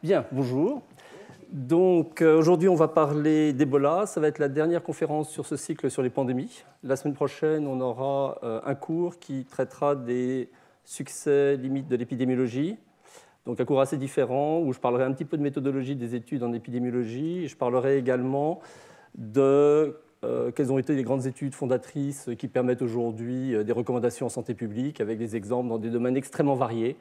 Bien, bonjour. Donc aujourd'hui, on va parler d'Ebola. Ça va être la dernière conférence sur ce cycle sur les pandémies. La semaine prochaine, on aura un cours qui traitera des succès limites de l'épidémiologie. Donc un cours assez différent où je parlerai un petit peu de méthodologie des études en épidémiologie. Et je parlerai également de quelles ont été les grandes études fondatrices qui permettent aujourd'hui des recommandations en santé publique avec des exemples dans des domaines extrêmement variés.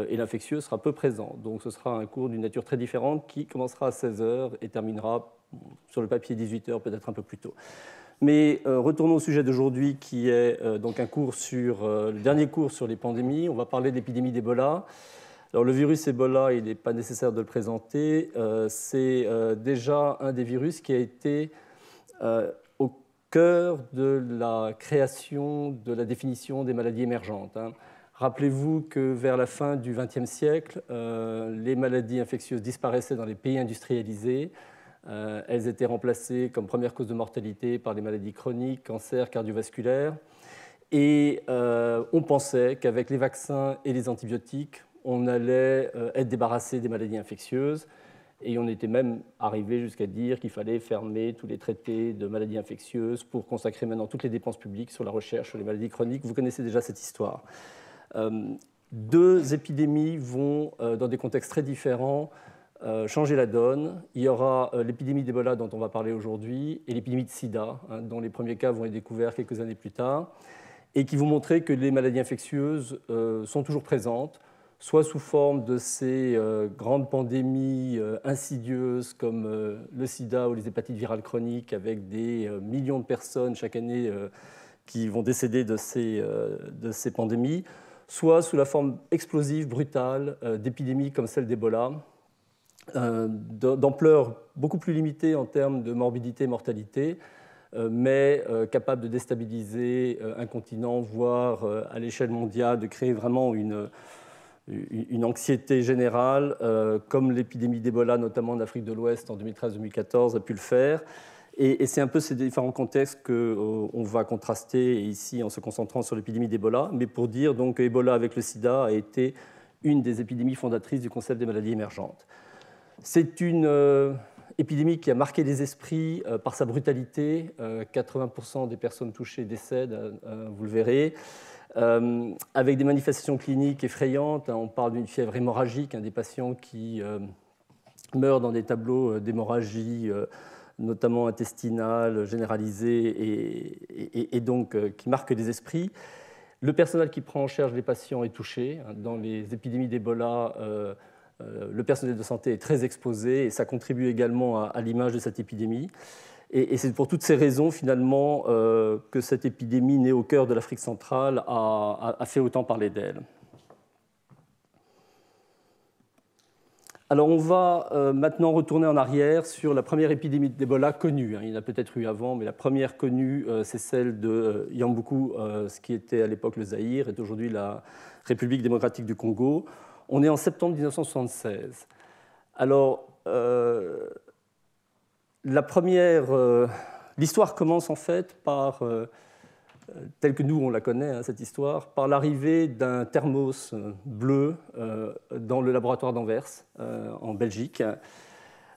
Et l'infectieux sera peu présent. Donc ce sera un cours d'une nature très différente qui commencera à 16 h et terminera sur le papier 18 h, peut-être un peu plus tôt. Mais retournons au sujet d'aujourd'hui qui est donc un cours le dernier cours sur les pandémies. On va parler de l'épidémie d'Ebola. Alors le virus Ebola, il n'est pas nécessaire de le présenter. C'est déjà un des virus qui a été au cœur de la création de la définition des maladies émergentes. Rappelez-vous que vers la fin du XXe siècle, les maladies infectieuses disparaissaient dans les pays industrialisés. Elles étaient remplacées comme première cause de mortalité par les maladies chroniques, cancers, cardiovasculaires. Et on pensait qu'avec les vaccins et les antibiotiques, on allait être débarrassé des maladies infectieuses. Et on était même arrivé jusqu'à dire qu'il fallait fermer tous les traités de maladies infectieuses pour consacrer maintenant toutes les dépenses publiques sur la recherche sur les maladies chroniques. Vous connaissez déjà cette histoire. Deux épidémies vont, dans des contextes très différents, changer la donne. Il y aura l'épidémie d'Ebola dont on va parler aujourd'hui et l'épidémie de sida, dont les premiers cas vont être découverts quelques années plus tard, et qui vont montrer que les maladies infectieuses sont toujours présentes, soit sous forme de ces grandes pandémies insidieuses comme le sida ou les hépatites virales chroniques, avec des millions de personnes chaque année qui vont décéder de ces pandémies, soit sous la forme explosive, brutale, d'épidémies comme celle d'Ebola, d'ampleur beaucoup plus limitée en termes de morbidité et mortalité, mais capable de déstabiliser un continent, voire à l'échelle mondiale, de créer vraiment une anxiété générale, comme l'épidémie d'Ebola, notamment en Afrique de l'Ouest en 2013-2014, a pu le faire. Et c'est un peu ces différents contextes qu'on va contraster ici en se concentrant sur l'épidémie d'Ebola, mais pour dire donc que Ebola avec le sida a été une des épidémies fondatrices du concept des maladies émergentes. C'est une épidémie qui a marqué les esprits par sa brutalité. 80% des personnes touchées décèdent, vous le verrez, avec des manifestations cliniques effrayantes. On parle d'une fièvre hémorragique, des patients qui meurent dans des tableaux d'hémorragie notamment intestinale, généralisée, et donc qui marque les esprits. Le personnel qui prend en charge les patients est touché. Dans les épidémies d'Ebola, le personnel de santé est très exposé, et ça contribue également à l'image de cette épidémie. Et c'est pour toutes ces raisons, finalement, que cette épidémie, née au cœur de l'Afrique centrale, a fait autant parler d'elle. Alors on va maintenant retourner en arrière sur la première épidémie d'Ebola connue. Il y en a peut-être eu avant, mais la première connue, c'est celle de Yambuku, ce qui était à l'époque le Zaïre, est aujourd'hui la République démocratique du Congo. On est en septembre 1976. Alors, l'histoire commence en fait par, telle que nous on la connaît, cette histoire, par l'arrivée d'un thermos bleu dans le laboratoire d'Anvers, en Belgique,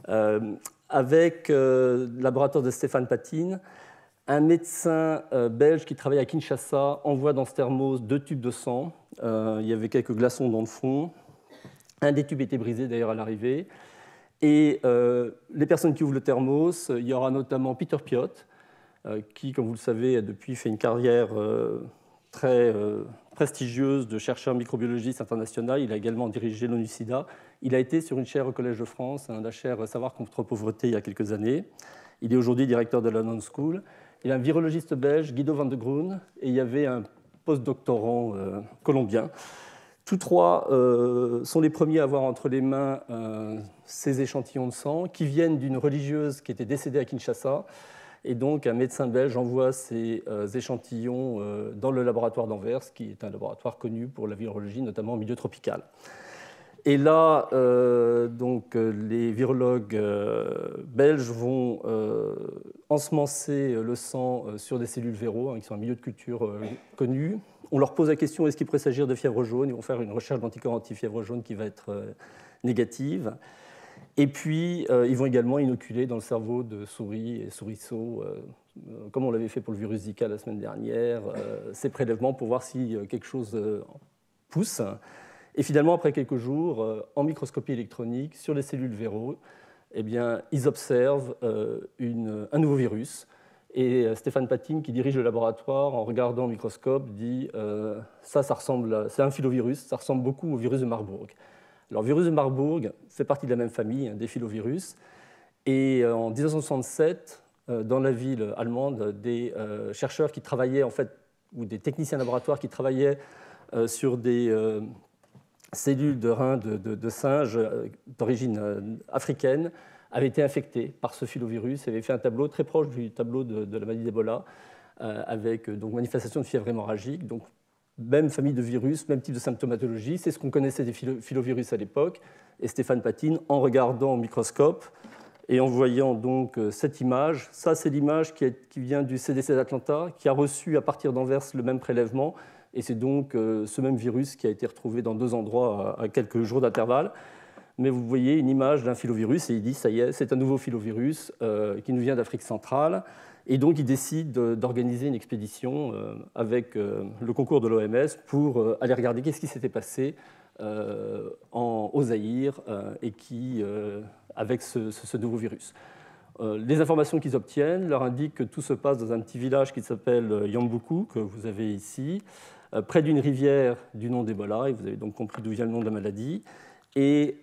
avec le laboratoire de Stéphane Patine. Un médecin belge qui travaille à Kinshasa envoie dans ce thermos 2 tubes de sang. Il y avait quelques glaçons dans le fond. Un des tubes était brisé d'ailleurs à l'arrivée. Et les personnes qui ouvrent le thermos, il y aura notamment Peter Piot, qui, comme vous le savez, a depuis fait une carrière très prestigieuse de chercheur microbiologiste international. Il a également dirigé l'ONU-SIDA. Il a été sur une chaire au Collège de France, la chaire Savoir contre pauvreté, il y a quelques années. Il est aujourd'hui directeur de la London School. Il y a un virologiste belge, Guido van de Groen, et il y avait un postdoctorant colombien. Tous trois sont les premiers à avoir entre les mains ces échantillons de sang qui viennent d'une religieuse qui était décédée à Kinshasa. Et donc, un médecin belge envoie ces échantillons dans le laboratoire d'Anvers, qui est un laboratoire connu pour la virologie, notamment en milieu tropical. Et là, les virologues belges vont ensemencer le sang sur des cellules véro, qui sont un milieu de culture connu. On leur pose la question, est-ce qu'il pourrait s'agir de fièvre jaune? Ils vont faire une recherche d'anticorps anti-fièvre jaune qui va être négatives. Et puis, ils vont également inoculer dans le cerveau de souris et souriceaux, comme on l'avait fait pour le virus Zika la semaine dernière, ces prélèvements pour voir si quelque chose pousse. Et finalement, après quelques jours, en microscopie électronique, sur les cellules Vero, eh bien, ils observent un nouveau virus. Et Stéphane Patine, qui dirige le laboratoire, en regardant au microscope, dit ça ressemble, c'est un filovirus, ça ressemble beaucoup au virus de Marburg. Alors, le virus de Marburg fait partie de la même famille, des filovirus. Et en 1967, dans la ville allemande, des chercheurs qui travaillaient, en fait, ou des techniciens laboratoires qui travaillaient sur des cellules de reins de singes d'origine africaine avaient été infectés par ce filovirus et avaient fait un tableau très proche du tableau de la maladie d'Ebola, avec donc, manifestation de fièvre hémorragique. Donc, même famille de virus, même type de symptomatologie, c'est ce qu'on connaissait des filovirus à l'époque. Et Stéphane Patine, en regardant au microscope et en voyant donc cette image, ça c'est l'image qui vient du CDC d'Atlanta, qui a reçu à partir d'Anvers le même prélèvement, et c'est donc ce même virus qui a été retrouvé dans 2 endroits à quelques jours d'intervalle. Mais vous voyez une image d'un filovirus et il dit, ça y est, c'est un nouveau filovirus qui nous vient d'Afrique centrale. Et donc, il décide d'organiser une expédition avec le concours de l'OMS pour aller regarder qu'est-ce qui s'était passé au Zaïre avec ce nouveau virus. Les informations qu'ils obtiennent leur indiquent que tout se passe dans un petit village qui s'appelle Yambuku, que vous avez ici, près d'une rivière du nom d'Ebola, et vous avez donc compris d'où vient le nom de la maladie. Et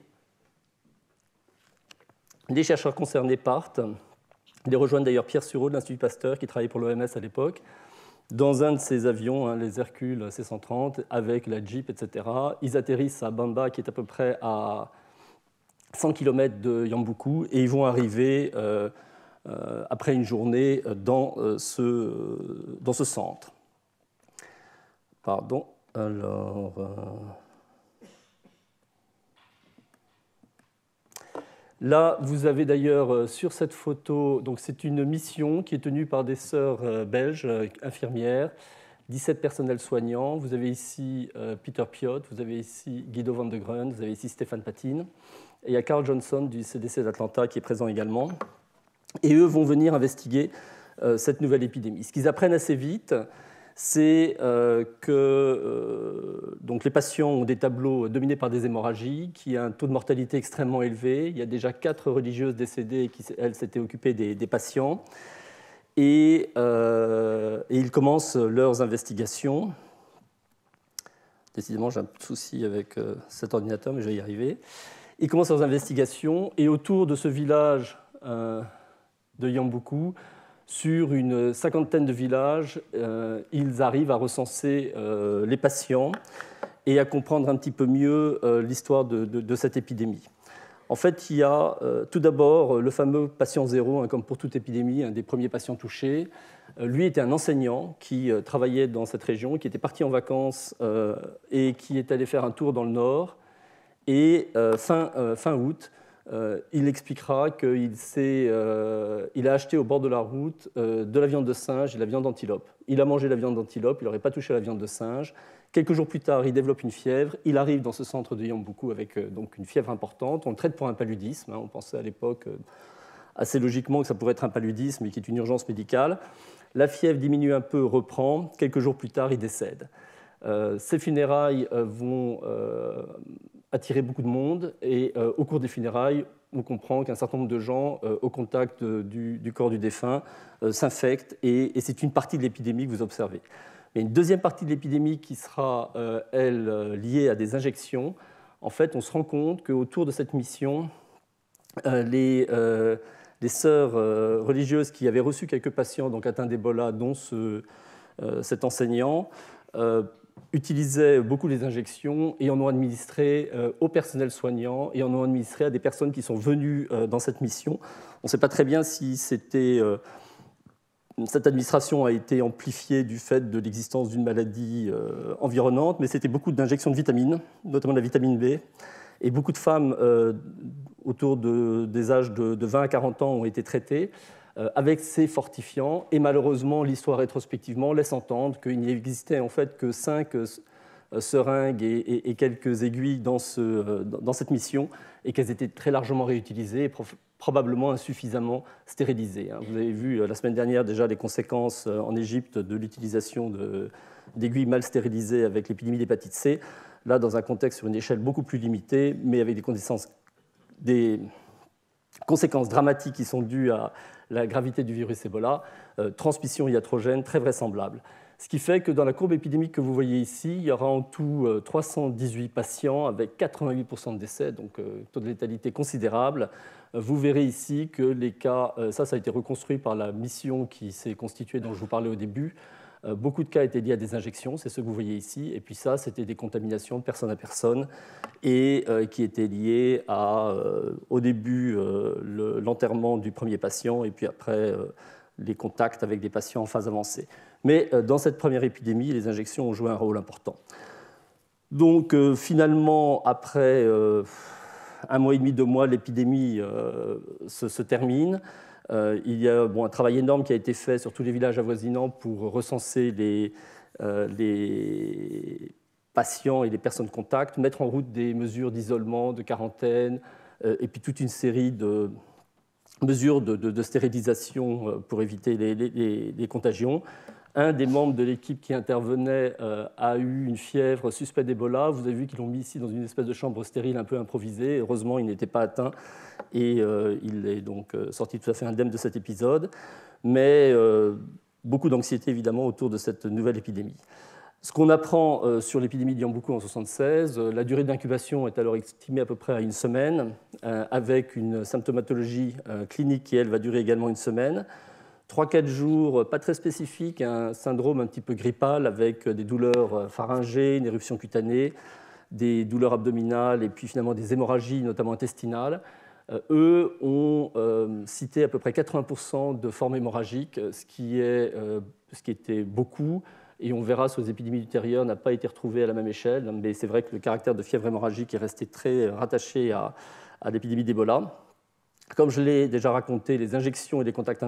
les chercheurs concernés partent. Ils rejoignent d'ailleurs Pierre Sureau de l'Institut Pasteur, qui travaillait pour l'OMS à l'époque, dans un de ces avions, les Hercule C-130, avec la Jeep, etc. Ils atterrissent à Bamba, qui est à peu près à 100 km de Yambuku, et ils vont arriver, après une journée, dans ce centre. Pardon, alors... Là, vous avez d'ailleurs sur cette photo, donc c'est une mission qui est tenue par des sœurs belges, infirmières, 17 personnels soignants. Vous avez ici Peter Piot, vous avez ici Guido van de Grun, vous avez ici Stéphane Patine. Et il y a Carl Johnson du CDC d'Atlanta qui est présent également. Et eux vont venir investiguer cette nouvelle épidémie. Ce qu'ils apprennent assez vite, c'est que donc les patients ont des tableaux dominés par des hémorragies, qu'il y a un taux de mortalité extrêmement élevé. Il y a déjà 4 religieuses décédées qui, elles, s'étaient occupées des patients. Et ils commencent leurs investigations. Décidément, j'ai un souci avec cet ordinateur, mais je vais y arriver. Ils commencent leurs investigations, et autour de ce village de Yambuku, sur une 50aine de villages, ils arrivent à recenser les patients et à comprendre un petit peu mieux l'histoire de cette épidémie. En fait, il y a tout d'abord le fameux patient zéro, comme pour toute épidémie, un des premiers patients touchés. Lui était un enseignant qui travaillait dans cette région, qui était parti en vacances et qui est allé faire un tour dans le nord. Et fin août, il expliquera qu'il a acheté au bord de la route de la viande de singe et de la viande d'antilope. Il a mangé la viande d'antilope, il n'aurait pas touché la viande de singe. Quelques jours plus tard, il développe une fièvre. Il arrive dans ce centre de Yambuku avec donc une fièvre importante. On le traite pour un paludisme. On pensait à l'époque assez logiquement que ça pourrait être un paludisme et qui est une urgence médicale. La fièvre diminue un peu, reprend. Quelques jours plus tard, il décède. Ces funérailles vont attirer beaucoup de monde et au cours des funérailles, on comprend qu'un certain nombre de gens au contact du corps du défunt s'infectent et c'est une partie de l'épidémie que vous observez. Mais une deuxième partie de l'épidémie qui sera, elle, liée à des injections. En fait, on se rend compte qu'autour de cette mission, les sœurs religieuses qui avaient reçu quelques patients donc atteints d'Ebola, dont cet enseignant, utilisaient beaucoup les injections et en ont administré au personnel soignant et en ont administré à des personnes qui sont venues dans cette mission. On ne sait pas très bien si cette administration a été amplifiée du fait de l'existence d'une maladie environnante, mais c'était beaucoup d'injections de vitamines, notamment de la vitamine B. Et beaucoup de femmes autour des âges de 20 à 40 ans ont été traitées avec ces fortifiants. Et malheureusement, l'histoire rétrospectivement laisse entendre qu'il n'y existait en fait que 5 seringues et quelques aiguilles dans cette mission, et qu'elles étaient très largement réutilisées et probablement insuffisamment stérilisées. Vous avez vu la semaine dernière déjà les conséquences en Égypte de l'utilisation d'aiguilles mal stérilisées avec l'épidémie d'hépatite C, là dans un contexte sur une échelle beaucoup plus limitée, mais avec des conséquences dramatiques qui sont dues à la gravité du virus Ebola, transmission iatrogène très vraisemblable. Ce qui fait que dans la courbe épidémique que vous voyez ici, il y aura en tout 318 patients avec 88% de décès, donc taux de létalité considérable. Vous verrez ici que les cas, ça a été reconstruit par la mission qui s'est constituée dont je vous parlais au début. Beaucoup de cas étaient liés à des injections, c'est ce que vous voyez ici, et puis ça, c'était des contaminations de personne à personne, et qui étaient liées au début l'enterrement du premier patient, et puis après les contacts avec des patients en phase avancée. Mais dans cette première épidémie, les injections ont joué un rôle important. Donc finalement, après 1 mois et demi, 2 mois, l'épidémie se termine. Il y a un travail énorme qui a été fait sur tous les villages avoisinants pour recenser les patients et les personnes contacts, mettre en route des mesures d'isolement, de quarantaine, et puis toute une série de mesures de stérilisation pour éviter les contagions. Un des membres de l'équipe qui intervenait a eu une fièvre suspecte d'Ebola. Vous avez vu qu'ils l'ont mis ici dans une espèce de chambre stérile un peu improvisée. Heureusement, il n'était pas atteint et il est donc sorti tout à fait indemne de cet épisode. Mais beaucoup d'anxiété, évidemment, autour de cette nouvelle épidémie. Ce qu'on apprend sur l'épidémie de Yambuku en 1976, la durée d'incubation est alors estimée à peu près à 1 semaine, avec une symptomatologie clinique qui, elle, va durer également 1 semaine. 3-4 jours, pas très spécifiques, un syndrome un petit peu grippal avec des douleurs pharyngées, une éruption cutanée, des douleurs abdominales et puis finalement des hémorragies, notamment intestinales. Eux ont cité à peu près 80% de formes hémorragiques, ce qui était beaucoup. Et on verra sur les épidémies ultérieures n'a pas été retrouvé à la même échelle, mais c'est vrai que le caractère de fièvre hémorragique est resté très rattaché à l'épidémie d'Ebola. Comme je l'ai déjà raconté, les injections et les contacts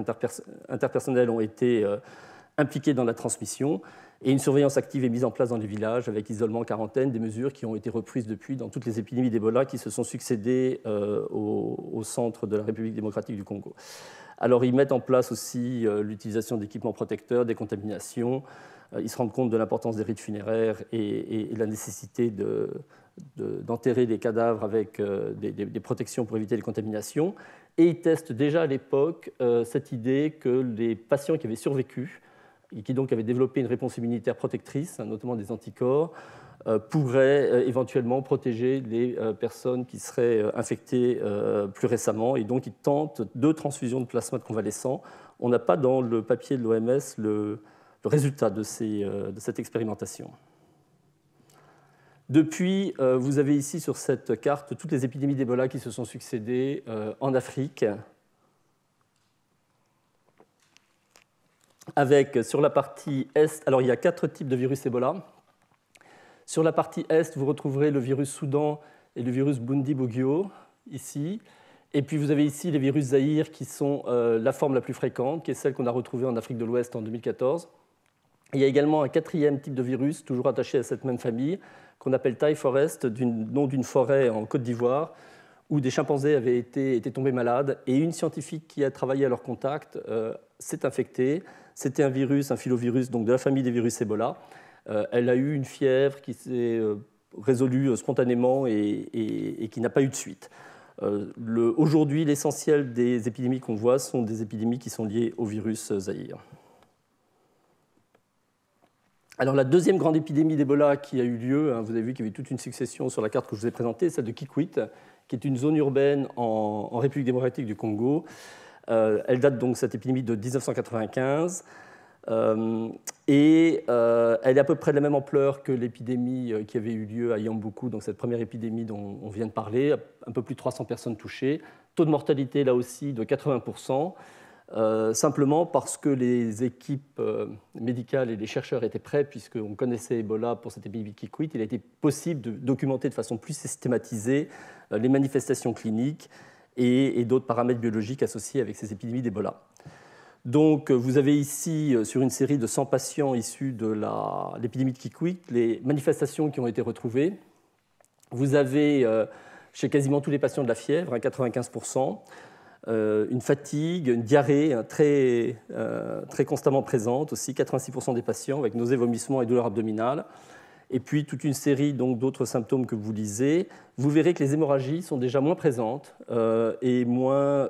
interpersonnels ont été impliqués dans la transmission et une surveillance active est mise en place dans les villages avec isolement, quarantaine, des mesures qui ont été reprises depuis dans toutes les épidémies d'Ebola qui se sont succédées au centre de la République démocratique du Congo. Alors ils mettent en place aussi l'utilisation d'équipements protecteurs, des contaminations. Ils se rendent compte de l'importance des rites funéraires et la nécessité d'enterrer les cadavres avec des protections pour éviter les contaminations. Et ils testent déjà à l'époque cette idée que les patients qui avaient survécu et qui donc avaient développé une réponse immunitaire protectrice, notamment des anticorps, pourraient éventuellement protéger les personnes qui seraient infectées plus récemment. Et donc ils tentent 2 transfusions de plasma de convalescents. On n'a pas dans le papier de l'OMS le résultat de cette expérimentation. Depuis, vous avez ici sur cette carte toutes les épidémies d'Ebola qui se sont succédées en Afrique, avec sur la partie est, alors il y a 4 types de virus Ebola. Sur la partie est, vous retrouverez le virus Soudan et le virus Bundibugyo, ici. Et puis vous avez ici les virus Zaïre qui sont la forme la plus fréquente, qui est celle qu'on a retrouvée en Afrique de l'Ouest en 2014. Il y a également un 4e type de virus, toujours attaché à cette même famille, qu'on appelle Thai Forest, du nom d'une forêt en Côte d'Ivoire, où des chimpanzés avaient été tombés malades, et une scientifique qui a travaillé à leur contact s'est infectée. C'était un virus, un filovirus, donc de la famille des virus Ebola. Elle a eu une fièvre qui s'est résolue spontanément et qui n'a pas eu de suite. Aujourd'hui, l'essentiel des épidémies qu'on voit sont des épidémies qui sont liées au virus Zaïre. Alors la deuxième grande épidémie d'Ebola qui a eu lieu, vous avez vu qu'il y avait toute une succession sur la carte que je vous ai présentée, celle de Kikwit, qui est une zone urbaine en République démocratique du Congo. Elle date donc cette épidémie de 1995 et elle est à peu près de la même ampleur que l'épidémie qui avait eu lieu à Yambuku, donc cette première épidémie dont on vient de parler, un peu plus de 300 personnes touchées. Taux de mortalité là aussi de 80%. Simplement parce que les équipes médicales et les chercheurs étaient prêts, puisqu'on connaissait Ebola pour cette épidémie de Kikwit, il a été possible de documenter de façon plus systématisée les manifestations cliniques et d'autres paramètres biologiques associés avec ces épidémies d'Ebola. Donc, vous avez ici, sur une série de 100 patients issus de l'épidémie de Kikwik, les manifestations qui ont été retrouvées. Vous avez, chez quasiment tous les patients, de la fièvre, 95%, une fatigue, une diarrhée très constamment présente, aussi 86% des patients, avec nausées, vomissements et douleurs abdominales. Et puis, toute une série d'autres symptômes que vous lisez. Vous verrez que les hémorragies sont déjà moins présentes et moins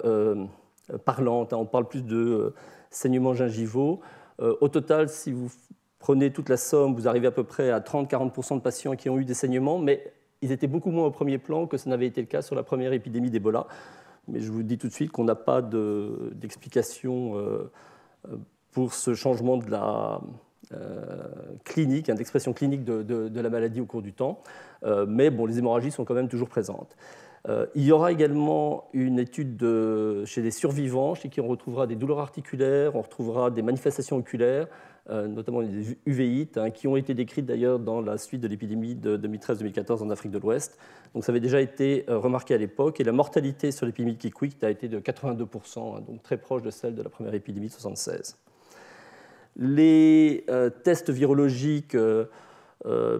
parlantes. On parle plus de saignements gingivaux. Au total, si vous prenez toute la somme, vous arrivez à peu près à 30-40% de patients qui ont eu des saignements, mais ils étaient beaucoup moins au premier plan que ce n'avait été le cas sur la première épidémie d'Ebola. Mais je vous dis tout de suite qu'on n'a pas d'explication pour ce changement de la clinique, d'expression clinique de la maladie au cours du temps. Mais bon, les hémorragies sont quand même toujours présentes. Il y aura également une étude chez les survivants, chez qui on retrouvera des douleurs articulaires, on retrouvera des manifestations oculaires, notamment des uvéites, qui ont été décrites d'ailleurs dans la suite de l'épidémie de 2013-2014 en Afrique de l'Ouest. Donc ça avait déjà été remarqué à l'époque, et la mortalité sur l'épidémie de Kikwik a été de 82%, donc très proche de celle de la première épidémie de 1976. Les tests virologiques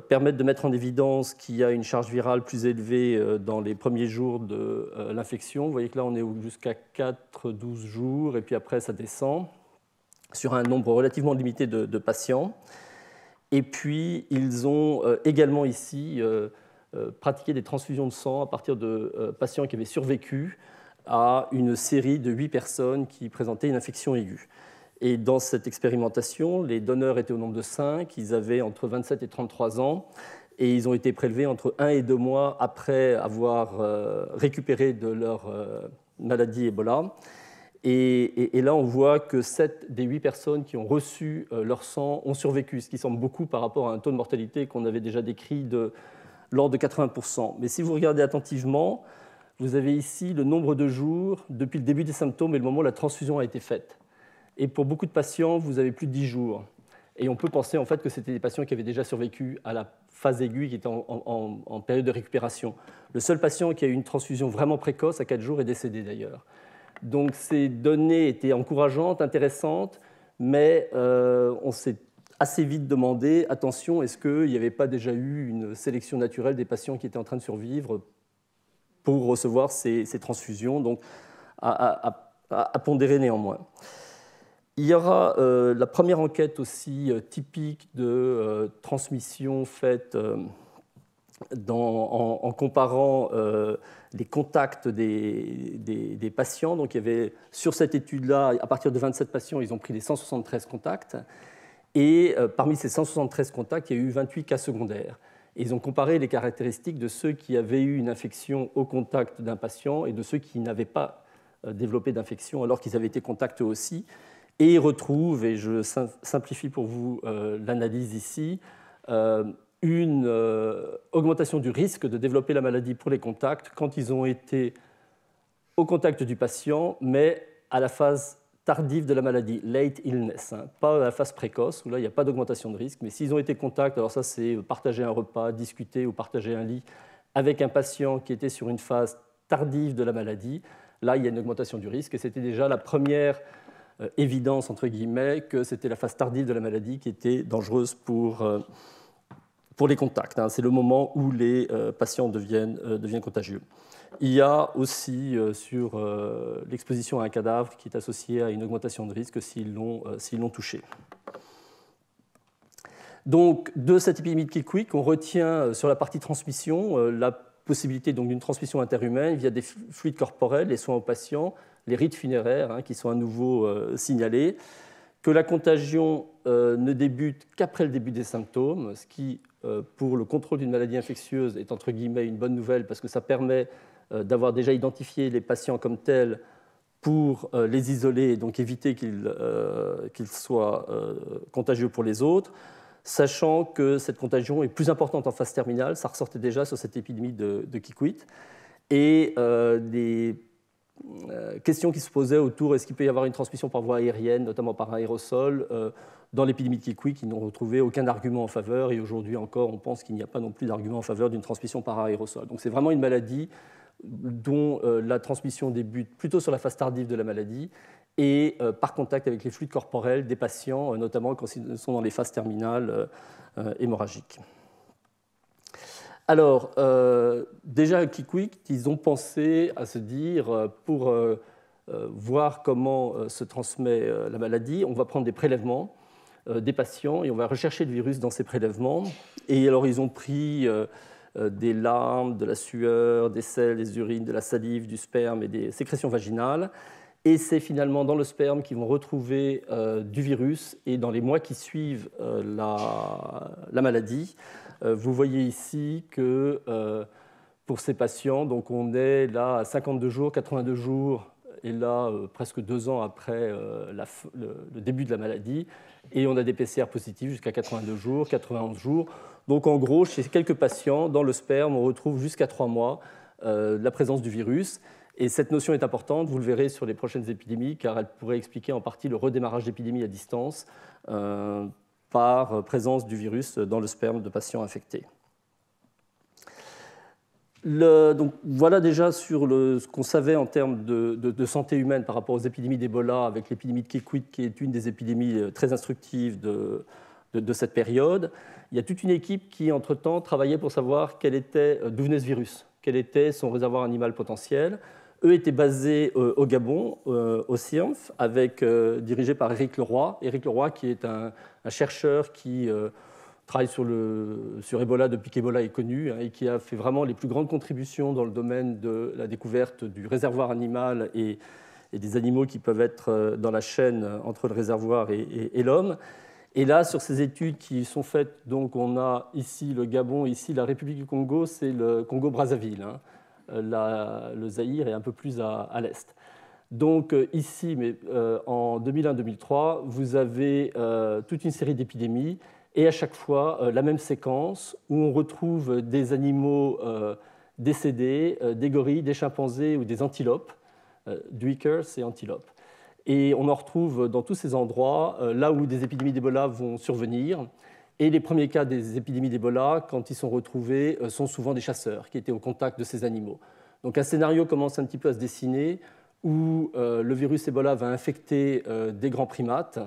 permettent de mettre en évidence qu'il y a une charge virale plus élevée dans les premiers jours de l'infection. Vous voyez que là, on est jusqu'à 4-12 jours, et puis après, ça descend sur un nombre relativement limité de patients. Et puis, ils ont également ici pratiqué des transfusions de sang à partir de patients qui avaient survécu à une série de 8 personnes qui présentaient une infection aiguë. Et dans cette expérimentation, les donneurs étaient au nombre de 5, ils avaient entre 27 et 33 ans, et ils ont été prélevés entre 1 et 2 mois après avoir récupéré de leur maladie Ebola. Et là, on voit que 7 des 8 personnes qui ont reçu leur sang ont survécu, ce qui semble beaucoup par rapport à un taux de mortalité qu'on avait déjà décrit de l'ordre de 80%. Mais si vous regardez attentivement, vous avez ici le nombre de jours depuis le début des symptômes et le moment où la transfusion a été faite. Et pour beaucoup de patients, vous avez plus de 10 jours. Et on peut penser en fait que c'était des patients qui avaient déjà survécu à la phase aiguë, qui étaient en période de récupération. Le seul patient qui a eu une transfusion vraiment précoce, à 4 jours, est décédé d'ailleurs. Donc ces données étaient encourageantes, intéressantes, mais on s'est assez vite demandé, attention, est-ce qu'il n'y avait pas déjà eu une sélection naturelle des patients qui étaient en train de survivre pour recevoir ces transfusions, donc à pondérer néanmoins. Il y aura la première enquête aussi typique de transmission faite en comparant les contacts des patients. Donc, il y avait, sur cette étude-là, à partir de 27 patients, ils ont pris les 173 contacts. Et parmi ces 173 contacts, il y a eu 28 cas secondaires. Et ils ont comparé les caractéristiques de ceux qui avaient eu une infection au contact d'un patient et de ceux qui n'avaient pas développé d'infection alors qu'ils avaient été contactés aussi. Et ils retrouvent, et je simplifie pour vous l'analyse ici, une augmentation du risque de développer la maladie pour les contacts quand ils ont été au contact du patient, mais à la phase tardive de la maladie, late illness, pas à la phase précoce, où là il n'y a pas d'augmentation de risque, mais s'ils ont été contact, alors ça c'est partager un repas, discuter ou partager un lit avec un patient qui était sur une phase tardive de la maladie, là il y a une augmentation du risque, et c'était déjà la première évidence, entre guillemets, que c'était la phase tardive de la maladie qui était dangereuse pour les contacts. C'est le moment où les patients deviennent contagieux. Il y a aussi sur l'exposition à un cadavre qui est associée à une augmentation de risque s'ils l'ont touché. Donc, de cette épidémie de Kikwik, on retient sur la partie transmission la possibilité d'une transmission interhumaine via des fluides corporels, les soins aux patients, les rites funéraires qui sont à nouveau signalés, que la contagion ne débute qu'après le début des symptômes, ce qui, pour le contrôle d'une maladie infectieuse, est entre guillemets une bonne nouvelle parce que ça permet d'avoir déjà identifié les patients comme tels pour les isoler et donc éviter qu'ils soient contagieux pour les autres, sachant que cette contagion est plus importante en phase terminale, ça ressortait déjà sur cette épidémie de Kikwik, et des questions qui se posaient autour, est-ce qu'il peut y avoir une transmission par voie aérienne, notamment par aérosol, dans l'épidémie de Kikwik, ils n'ont retrouvé aucun argument en faveur, et aujourd'hui encore, on pense qu'il n'y a pas non plus d'argument en faveur d'une transmission par aérosol. Donc c'est vraiment une maladie dont la transmission débute plutôt sur la phase tardive de la maladie et par contact avec les fluides corporels des patients, notamment quand ils sont dans les phases terminales hémorragiques. Alors, déjà à Kikwit, ils ont pensé à se dire, pour voir comment se transmet la maladie, on va prendre des prélèvements des patients et on va rechercher le virus dans ces prélèvements. Et alors, ils ont pris des larmes, de la sueur, des selles, des urines, de la salive, du sperme et des sécrétions vaginales. Et c'est finalement dans le sperme qu'ils vont retrouver du virus. Et dans les mois qui suivent la maladie, vous voyez ici que pour ces patients, donc on est là à 52 jours, 82 jours, et là presque 2 ans après le début de la maladie. Et on a des PCR positifs jusqu'à 82 jours, 91 jours. Donc en gros, chez quelques patients, dans le sperme, on retrouve jusqu'à 3 mois la présence du virus. Et cette notion est importante, vous le verrez sur les prochaines épidémies, car elle pourrait expliquer en partie le redémarrage d'épidémies à distance par présence du virus dans le sperme de patients infectés. Donc, voilà déjà sur ce qu'on savait en termes de santé humaine par rapport aux épidémies d'Ebola, avec l'épidémie de Kikwit, qui est une des épidémies très instructives de cette période. Il y a toute une équipe qui, entre-temps, travaillait pour savoir d'où venait ce virus, quel était son réservoir animal potentiel. Eux étaient basés au Gabon, au CIRMF, dirigé par Éric Leroy. Éric Leroy, qui est un chercheur qui travaille sur Ebola depuis qu'Ebola est connu, et qui a fait vraiment les plus grandes contributions dans le domaine de la découverte du réservoir animal et des animaux qui peuvent être dans la chaîne entre le réservoir et l'homme. Et là, sur ces études qui sont faites, donc on a ici le Gabon, ici la République du Congo, c'est le Congo-Brazzaville. Le Zaïre est un peu plus à l'est. Donc ici, en 2001-2003, vous avez toute une série d'épidémies et à chaque fois la même séquence où on retrouve des animaux décédés, des gorilles, des chimpanzés ou des antilopes. Duiker, c'est antilope. Et on en retrouve dans tous ces endroits, là où des épidémies d'Ebola vont survenir. Et les premiers cas des épidémies d'Ebola, quand ils sont retrouvés, sont souvent des chasseurs qui étaient au contact de ces animaux. Donc un scénario commence un petit peu à se dessiner où le virus Ebola va infecter des grands primates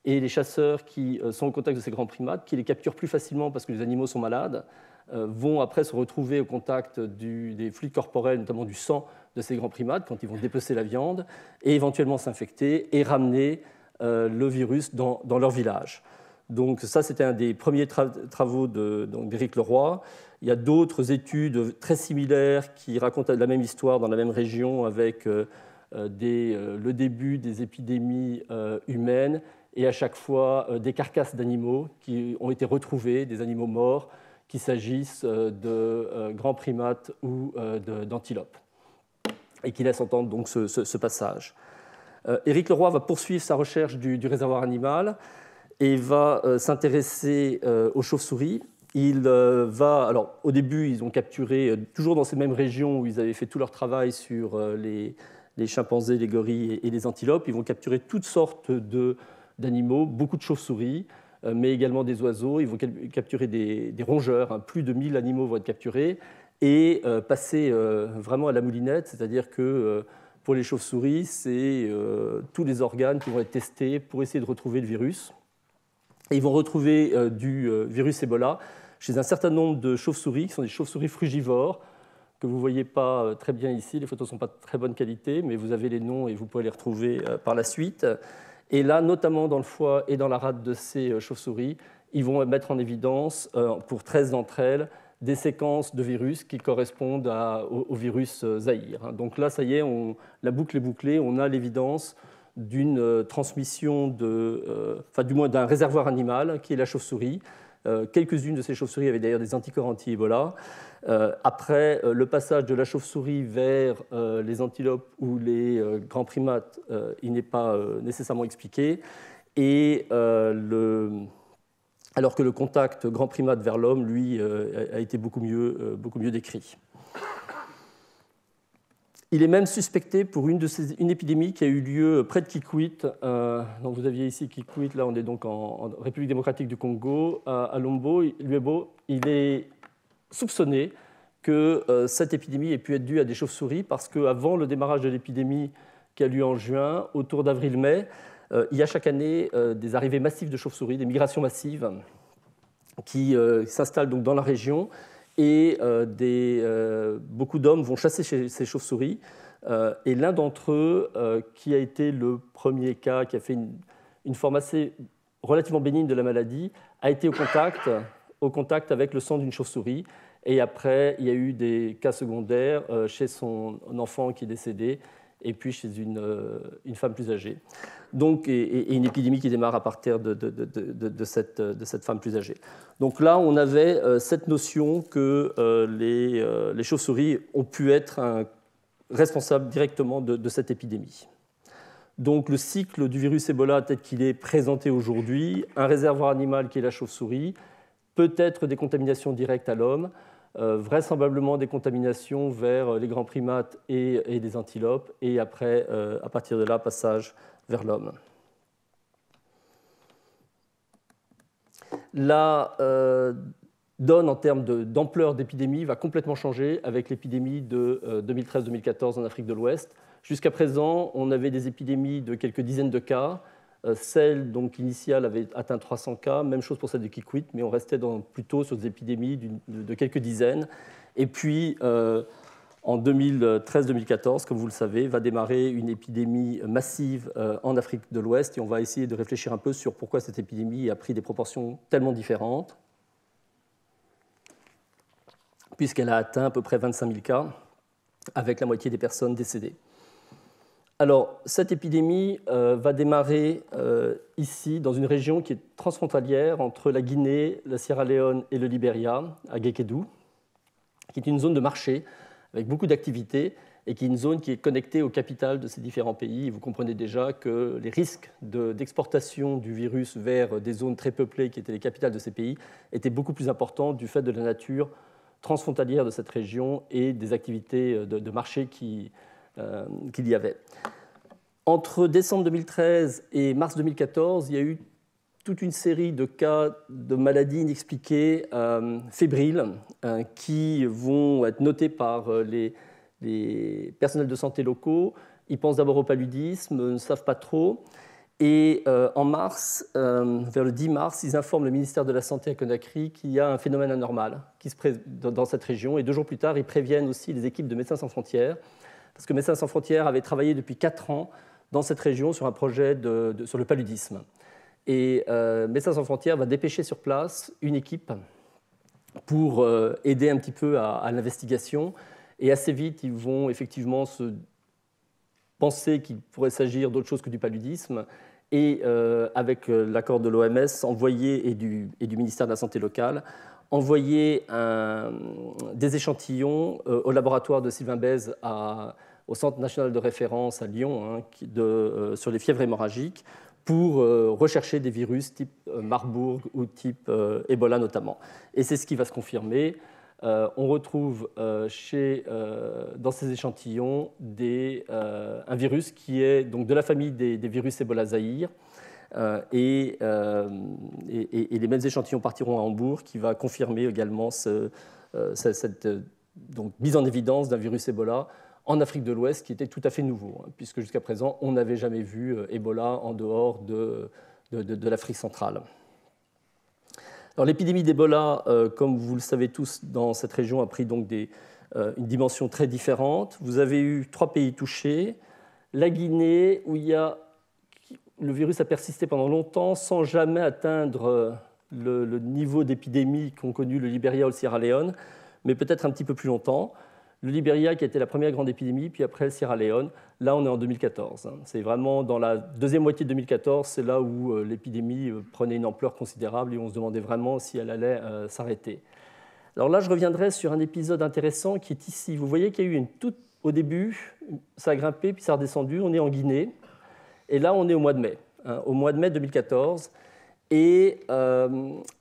et les chasseurs qui sont au contact de ces grands primates, qui les capturent plus facilement parce que les animaux sont malades, vont après se retrouver au contact des fluides corporels, notamment du sang de ces grands primates, quand ils vont dépecer la viande, et éventuellement s'infecter et ramener le virus dans leur village. Donc ça, c'était un des premiers travaux d'Éric Leroy. Il y a d'autres études très similaires qui racontent la même histoire dans la même région avec le début des épidémies humaines et à chaque fois des carcasses d'animaux qui ont été retrouvées, des animaux morts, qu'il s'agisse de grands primates ou d'antilopes, et qui laissent entendre donc ce passage. Éric Leroy va poursuivre sa recherche du réservoir animal et va s'intéresser aux chauves-souris. Alors, au début, ils ont capturé, toujours dans ces mêmes régions où ils avaient fait tout leur travail sur les chimpanzés, les gorilles et les antilopes, ils vont capturer toutes sortes d'animaux, beaucoup de chauves-souris, mais également des oiseaux. Ils vont capturer des rongeurs, plus de 1000 animaux vont être capturés, et passer vraiment à la moulinette, c'est-à-dire que pour les chauves-souris, c'est tous les organes qui vont être testés pour essayer de retrouver le virus. Et ils vont retrouver du virus Ebola chez un certain nombre de chauves-souris, qui sont des chauves-souris frugivores, que vous ne voyez pas très bien ici. Les photos ne sont pas de très bonne qualité, mais vous avez les noms et vous pouvez les retrouver par la suite. Et là, notamment dans le foie et dans la rate de ces chauves-souris, ils vont mettre en évidence, pour 13 d'entre elles, des séquences de virus qui correspondent au virus Zaïre. Donc là, ça y est, la boucle est bouclée, on a l'évidence d'une transmission, du moins d'un réservoir animal, qui est la chauve-souris. Quelques-unes de ces chauves-souris avaient d'ailleurs des anticorps anti-Ebola. Après le passage de la chauve-souris vers les antilopes ou les grands primates, il n'est pas nécessairement expliqué. Et alors que le contact grand primate vers l'homme, lui, a été beaucoup mieux décrit. Il est même suspecté pour une épidémie qui a eu lieu près de Kikwit. Donc vous aviez ici Kikwit, là on est donc en République démocratique du Congo, à Luebo. Il est soupçonné que cette épidémie ait pu être due à des chauves-souris parce qu'avant le démarrage de l'épidémie, qui a lieu en juin, autour d'avril-mai, il y a chaque année des arrivées massives de chauves-souris, des migrations massives qui s'installent donc dans la région et beaucoup d'hommes vont chasser ces chauves-souris. Et l'un d'entre eux, qui a été le premier cas, qui a fait une forme relativement bénigne de la maladie, a été au contact avec le sang d'une chauve-souris. Et après, il y a eu des cas secondaires chez son enfant qui est décédé et puis chez une femme plus âgée. Donc, et une épidémie qui démarre à partir de cette femme plus âgée. Donc là, on avait cette notion que les chauves-souris ont pu être responsables directement de cette épidémie. Donc le cycle du virus Ebola tel qu'il est présenté aujourd'hui, un réservoir animal qui est la chauve-souris, peut-être des contaminations directes à l'homme, vraisemblablement des contaminations vers les grands primates et les antilopes, et après, à partir de là, passage vers l'homme. La donne en termes d'ampleur d'épidémie va complètement changer avec l'épidémie de 2013-2014 en Afrique de l'Ouest. Jusqu'à présent, on avait des épidémies de quelques dizaines de cas. Celle donc, initiale avait atteint 300 cas, même chose pour celle de Kikwit, mais on restait plutôt sur des épidémies de quelques dizaines. Et puis, en 2013-2014, comme vous le savez, va démarrer une épidémie massive en Afrique de l'Ouest, et on va essayer de réfléchir un peu sur pourquoi cette épidémie a pris des proportions tellement différentes, puisqu'elle a atteint à peu près 25 000 cas, avec la moitié des personnes décédées. Alors, cette épidémie va démarrer ici, dans une région qui est transfrontalière entre la Guinée, la Sierra Leone et le Libéria, à Gekedou, qui est une zone de marché avec beaucoup d'activités et qui est une zone qui est connectée aux capitales de ces différents pays. Et vous comprenez déjà que les risques d'exportation du virus vers des zones très peuplées qui étaient les capitales de ces pays étaient beaucoup plus importants du fait de la nature transfrontalière de cette région et des activités de marché qu'il y avait. Entre décembre 2013 et mars 2014, il y a eu toute une série de cas de maladies inexpliquées, fébriles, qui vont être notés par les personnels de santé locaux. Ils pensent d'abord au paludisme, ne savent pas trop. Et en mars, vers le 10 mars, ils informent le ministère de la Santé à Conakry qu'il y a un phénomène anormal dans cette région. Et 2 jours plus tard, ils préviennent aussi les équipes de Médecins sans frontières, parce que Médecins sans frontières avait travaillé depuis 4 ans dans cette région sur un projet sur le paludisme. Et Médecins sans frontières va dépêcher sur place une équipe pour aider un petit peu à l'investigation. Et assez vite, ils vont effectivement se penser qu'il pourrait s'agir d'autre chose que du paludisme. Et avec l'accord de l'OMS et du ministère de la Santé locale, envoyer des échantillons au laboratoire de Sylvain Bèze au Centre national de référence à Lyon sur les fièvres hémorragiques pour rechercher des virus type Marburg ou type Ebola notamment. Et c'est ce qui va se confirmer. On retrouve dans ces échantillons un virus qui est donc de la famille des virus Ebola Zaïre. Et les mêmes échantillons partiront à Hambourg, qui va confirmer également cette mise en évidence d'un virus Ebola en Afrique de l'Ouest qui était tout à fait nouveau, puisque jusqu'à présent, on n'avait jamais vu Ebola en dehors de l'Afrique centrale. Alors, l'épidémie d'Ebola, comme vous le savez tous, dans cette région a pris donc une dimension très différente. Vous avez eu 3 pays touchés. La Guinée, où le virus a persisté pendant longtemps sans jamais atteindre le niveau d'épidémie qu'ont connu le Libéria ou le Sierra Leone, mais peut-être un petit peu plus longtemps. Le Libéria qui a été la première grande épidémie, puis après le Sierra Leone. Là, on est en 2014. C'est vraiment dans la deuxième moitié de 2014, c'est là où l'épidémie prenait une ampleur considérable et on se demandait vraiment si elle allait s'arrêter. Alors là, je reviendrai sur un épisode intéressant qui est ici. Vous voyez qu'il y a eu au début, ça a grimpé, puis ça a redescendu. On est en Guinée. Et là, on est au mois de mai, au mois de mai 2014. Et à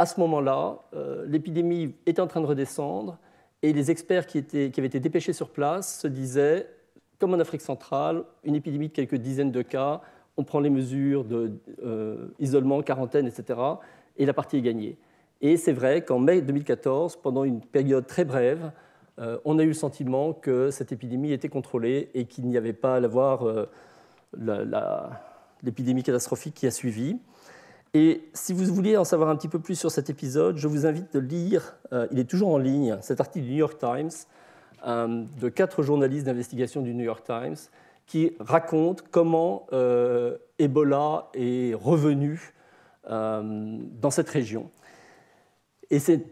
ce moment-là, l'épidémie était en train de redescendre. Et les experts qui avaient été dépêchés sur place se disaient, comme en Afrique centrale, une épidémie de quelques dizaines de cas, on prend les mesures d'isolement, quarantaine, etc., et la partie est gagnée. Et c'est vrai qu'en mai 2014, pendant une période très brève, on a eu le sentiment que cette épidémie était contrôlée et qu'il n'y avait pas à l'avoir l'épidémie catastrophique qui a suivi. Et si vous voulez en savoir un petit peu plus sur cet épisode, je vous invite de lire, il est toujours en ligne, cet article du New York Times, de 4 journalistes d'investigation du New York Times, qui racontent comment Ebola est revenu dans cette région. Et c'est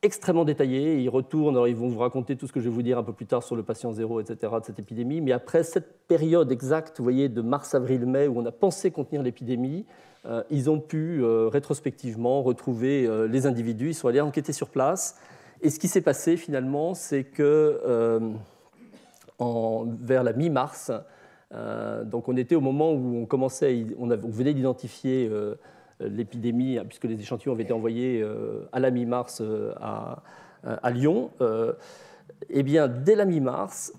extrêmement détaillé. Ils retournent, alors ils vont vous raconter tout ce que je vais vous dire un peu plus tard sur le patient zéro, etc., de cette épidémie. Mais après cette période exacte, vous voyez, de mars, avril, mai, où on a pensé contenir l'épidémie, ils ont pu rétrospectivement retrouver les individus. Ils sont allés enquêter sur place. Et ce qui s'est passé finalement, c'est que vers la mi-mars, donc on était au moment où on venait d'identifier l'épidémie, puisque les échantillons avaient été envoyés à la mi-mars à Lyon. Eh bien, dès la mi-mars,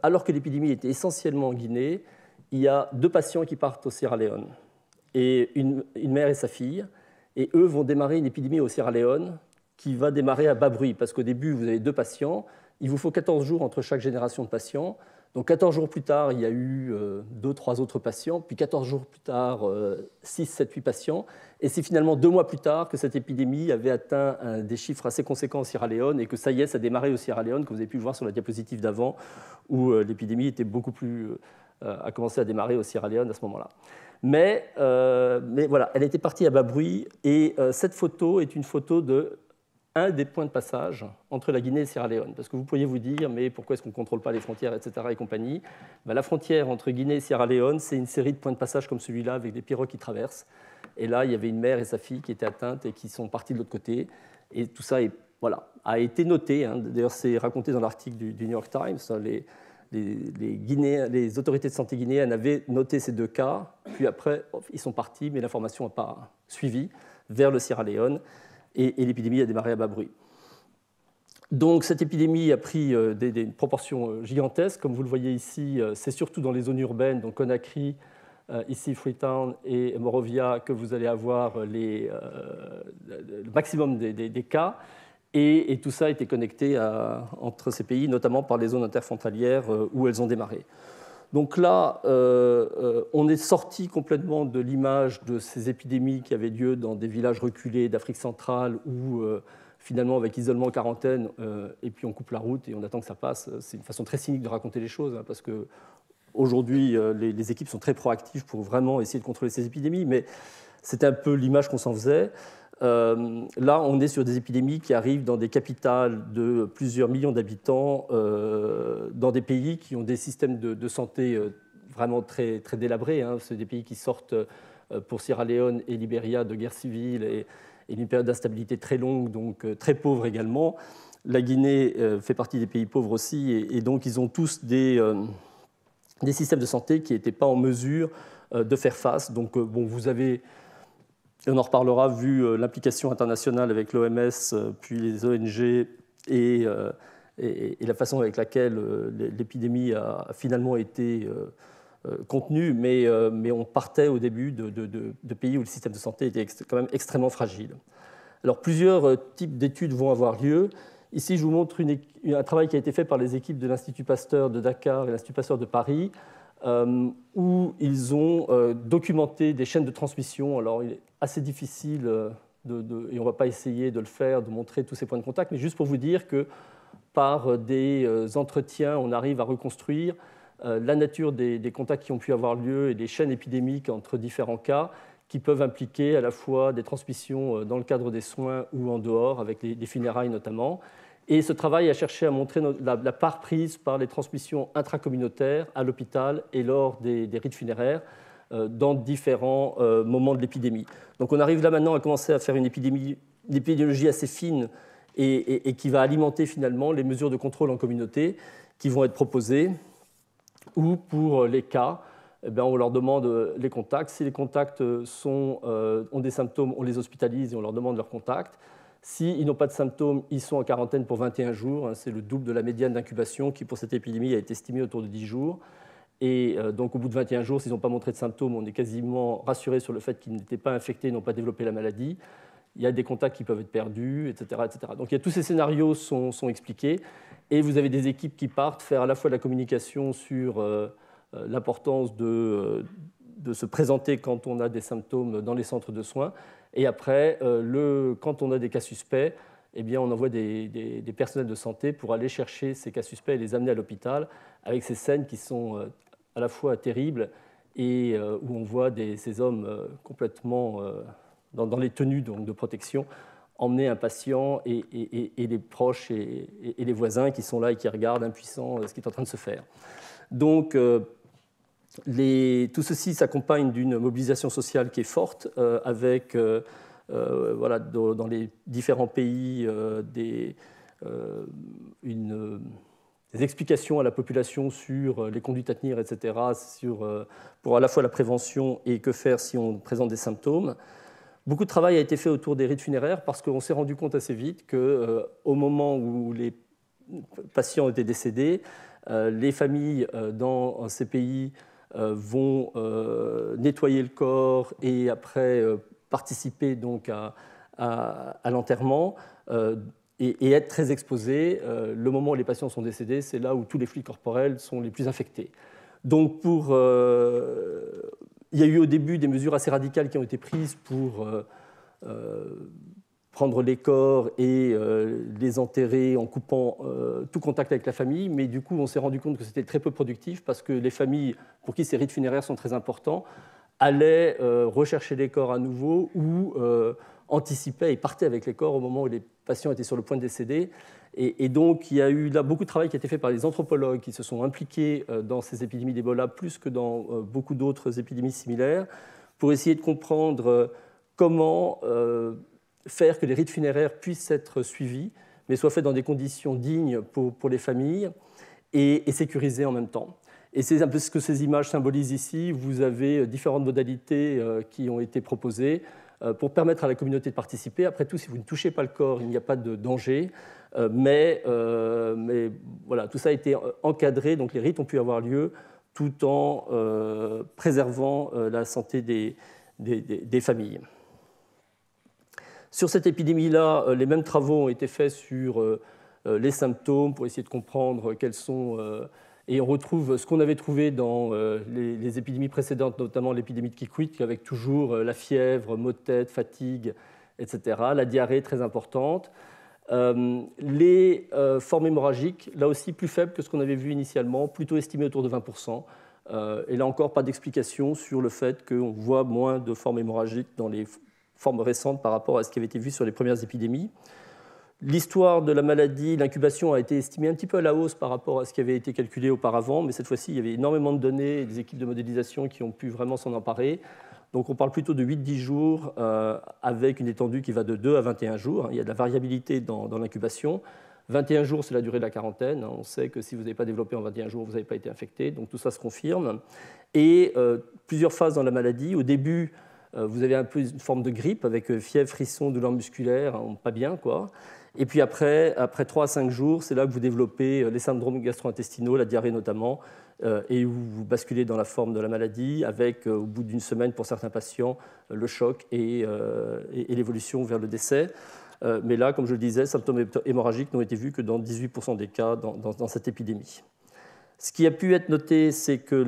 alors que l'épidémie était essentiellement en Guinée, il y a 2 patients qui partent au Sierra Leone, et une mère et sa fille, et eux vont démarrer une épidémie au Sierra Leone qui va démarrer à bas bruit, parce qu'au début, vous avez 2 patients, il vous faut 14 jours entre chaque génération de patients. Donc 14 jours plus tard, il y a eu 2, 3 autres patients, puis 14 jours plus tard, 6, 7, 8 patients. Et c'est finalement 2 mois plus tard que cette épidémie avait atteint des chiffres assez conséquents au Sierra Leone et que ça y est, ça démarrait au Sierra Leone, comme vous avez pu le voir sur la diapositive d'avant, où l'épidémie était beaucoup plus, a commencé à démarrer au Sierra Leone à ce moment-là. Mais voilà, elle était partie à bas bruit, et cette photo est une photo de un des points de passage entre la Guinée et Sierra Leone. Parce que vous pourriez vous dire, mais pourquoi est-ce qu'on ne contrôle pas les frontières, etc. et compagnie. La frontière entre Guinée et Sierra Leone, c'est une série de points de passage comme celui-là, avec des pirogues qui traversent. Et là, il y avait une mère et sa fille qui étaient atteintes et qui sont parties de l'autre côté. Et tout ça a été noté. D'ailleurs, c'est raconté dans l'article du New York Times. Les autorités de santé guinéennes avaient noté ces 2 cas. Puis après, ils sont partis, mais l'information n'a pas suivi vers le Sierra Leone. Et l'épidémie a démarré à bas bruit. Donc cette épidémie a pris des proportions gigantesques. Comme vous le voyez ici, c'est surtout dans les zones urbaines, donc Conakry, ici Freetown et Monrovia, que vous allez avoir le maximum des cas. Et tout ça a été connecté entre ces pays, notamment par les zones interfrontalières où elles ont démarré. Donc là, on est sorti complètement de l'image de ces épidémies qui avaient lieu dans des villages reculés d'Afrique centrale où, finalement, avec isolement, quarantaine, et puis on coupe la route et on attend que ça passe. C'est une façon très cynique de raconter les choses, parce qu'aujourd'hui, les équipes sont très proactives pour vraiment essayer de contrôler ces épidémies, mais c'était un peu l'image qu'on s'en faisait. Là, on est sur des épidémies qui arrivent dans des capitales de plusieurs millions d'habitants, dans des pays qui ont des systèmes de santé vraiment très, très délabrés. C'est des pays qui sortent, pour Sierra Leone et Libéria, de guerre civile et d'une période d'instabilité très longue, donc très pauvre également. La Guinée fait partie des pays pauvres aussi, et donc ils ont tous des systèmes de santé qui n'étaient pas en mesure de faire face. Donc vous avez... On en reparlera, vu l'implication internationale avec l'OMS, puis les ONG, et la façon avec laquelle l'épidémie a finalement été contenue. Mais on partait au début de pays où le système de santé était quand même extrêmement fragile. Alors plusieurs types d'études vont avoir lieu. Ici, je vous montre un travail qui a été fait par les équipes de l'Institut Pasteur de Dakar et l'Institut Pasteur de Paris, où ils ont documenté des chaînes de transmission. Alors, il est assez difficile, et on ne va pas essayer de le faire, de montrer tous ces points de contact, mais juste pour vous dire que par des entretiens, on arrive à reconstruire la nature des contacts qui ont pu avoir lieu et des chaînes épidémiques entre différents cas qui peuvent impliquer à la fois des transmissions dans le cadre des soins ou en dehors, avec les funérailles notamment. Et ce travail a cherché à montrer la part prise par les transmissions intracommunautaires à l'hôpital et lors des rites funéraires dans différents moments de l'épidémie. Donc on arrive là maintenant à commencer à faire une épidémiologie assez fine et qui va alimenter finalement les mesures de contrôle en communauté qui vont être proposées, ou pour les cas, on leur demande les contacts. Si les contacts ont des symptômes, on les hospitalise et on leur demande leurs contacts. S'ils n'ont pas de symptômes, ils sont en quarantaine pour 21 jours. C'est le double de la médiane d'incubation qui, pour cette épidémie, a été estimée autour de 10 jours. Et donc, au bout de 21 jours, s'ils n'ont pas montré de symptômes, on est quasiment rassuré sur le fait qu'ils n'étaient pas infectés, n'ont pas développé la maladie. Il y a des contacts qui peuvent être perdus, etc. etc. Donc, tous ces scénarios sont expliqués. Et vous avez des équipes qui partent faire à la fois de la communication sur l'importance de se présenter quand on a des symptômes dans les centres de soins. Et après, quand on a des cas suspects, eh bien, on envoie des personnels de santé pour aller chercher ces cas suspects et les amener à l'hôpital, avec ces scènes qui sont à la fois terribles et où on voit ces hommes complètement dans les tenues donc, de protection emmener un patient et les proches et les voisins qui sont là et qui regardent impuissants ce qui est en train de se faire. Donc, tout ceci s'accompagne d'une mobilisation sociale qui est forte, avec voilà, dans les différents pays des explications à la population sur les conduites à tenir, etc., pour à la fois la prévention et que faire si on présente des symptômes. Beaucoup de travail a été fait autour des rites funéraires parce qu'on s'est rendu compte assez vite qu'au moment où les patients étaient décédés, les familles dans ces pays vont nettoyer le corps et après participer donc à l'enterrement et être très exposés. Le moment où les patients sont décédés, c'est là où tous les fluides corporels sont les plus infectés. Donc il y a eu au début des mesures assez radicales qui ont été prises pour prendre les corps et les enterrer en coupant tout contact avec la famille, mais du coup on s'est rendu compte que c'était très peu productif parce que les familles pour qui ces rites funéraires sont très importants allaient rechercher les corps à nouveau ou anticipaient et partaient avec les corps au moment où les patients étaient sur le point de décéder. Et donc il y a eu là beaucoup de travail qui a été fait par les anthropologues qui se sont impliqués dans ces épidémies d'Ebola plus que dans beaucoup d'autres épidémies similaires pour essayer de comprendre comment faire que les rites funéraires puissent être suivis, mais soient faits dans des conditions dignes pour les familles et sécurisés en même temps. Et c'est un peu ce que ces images symbolisent ici. Vous avez différentes modalités qui ont été proposées pour permettre à la communauté de participer. Après tout, si vous ne touchez pas le corps, il n'y a pas de danger. Mais voilà, tout ça a été encadré, donc les rites ont pu avoir lieu tout en préservant la santé des familles. Sur cette épidémie-là, les mêmes travaux ont été faits sur les symptômes pour essayer de comprendre quels sont... et on retrouve ce qu'on avait trouvé dans les épidémies précédentes, notamment l'épidémie de Kikwit, avec toujours la fièvre, maux de tête, fatigue, etc. La diarrhée très importante. Les formes hémorragiques, là aussi plus faibles que ce qu'on avait vu initialement, plutôt estimées autour de 20%. Et là encore, pas d'explication sur le fait qu'on voit moins de formes hémorragiques dans les formes récentes par rapport à ce qui avait été vu sur les premières épidémies. L'histoire de la maladie, l'incubation a été estimée un petit peu à la hausse par rapport à ce qui avait été calculé auparavant, mais cette fois-ci, il y avait énormément de données et des équipes de modélisation qui ont pu vraiment s'en emparer. Donc on parle plutôt de 8-10 jours avec une étendue qui va de 2 à 21 jours. Il y a de la variabilité dans l'incubation. 21 jours, c'est la durée de la quarantaine. On sait que si vous n'avez pas développé en 21 jours, vous n'avez pas été infecté. Donc tout ça se confirme. Et plusieurs phases dans la maladie. Au début, vous avez un peu une forme de grippe avec fièvre, frisson, douleur musculaire, pas bien, quoi. Et puis après 3 à 5 jours, c'est là que vous développez les syndromes gastro-intestinaux, la diarrhée notamment, et où vous basculez dans la forme de la maladie avec, au bout d'une semaine pour certains patients, le choc et l'évolution vers le décès. Mais là, comme je le disais, symptômes hémorragiques n'ont été vus que dans 18% des cas dans cette épidémie. Ce qui a pu être noté, c'est que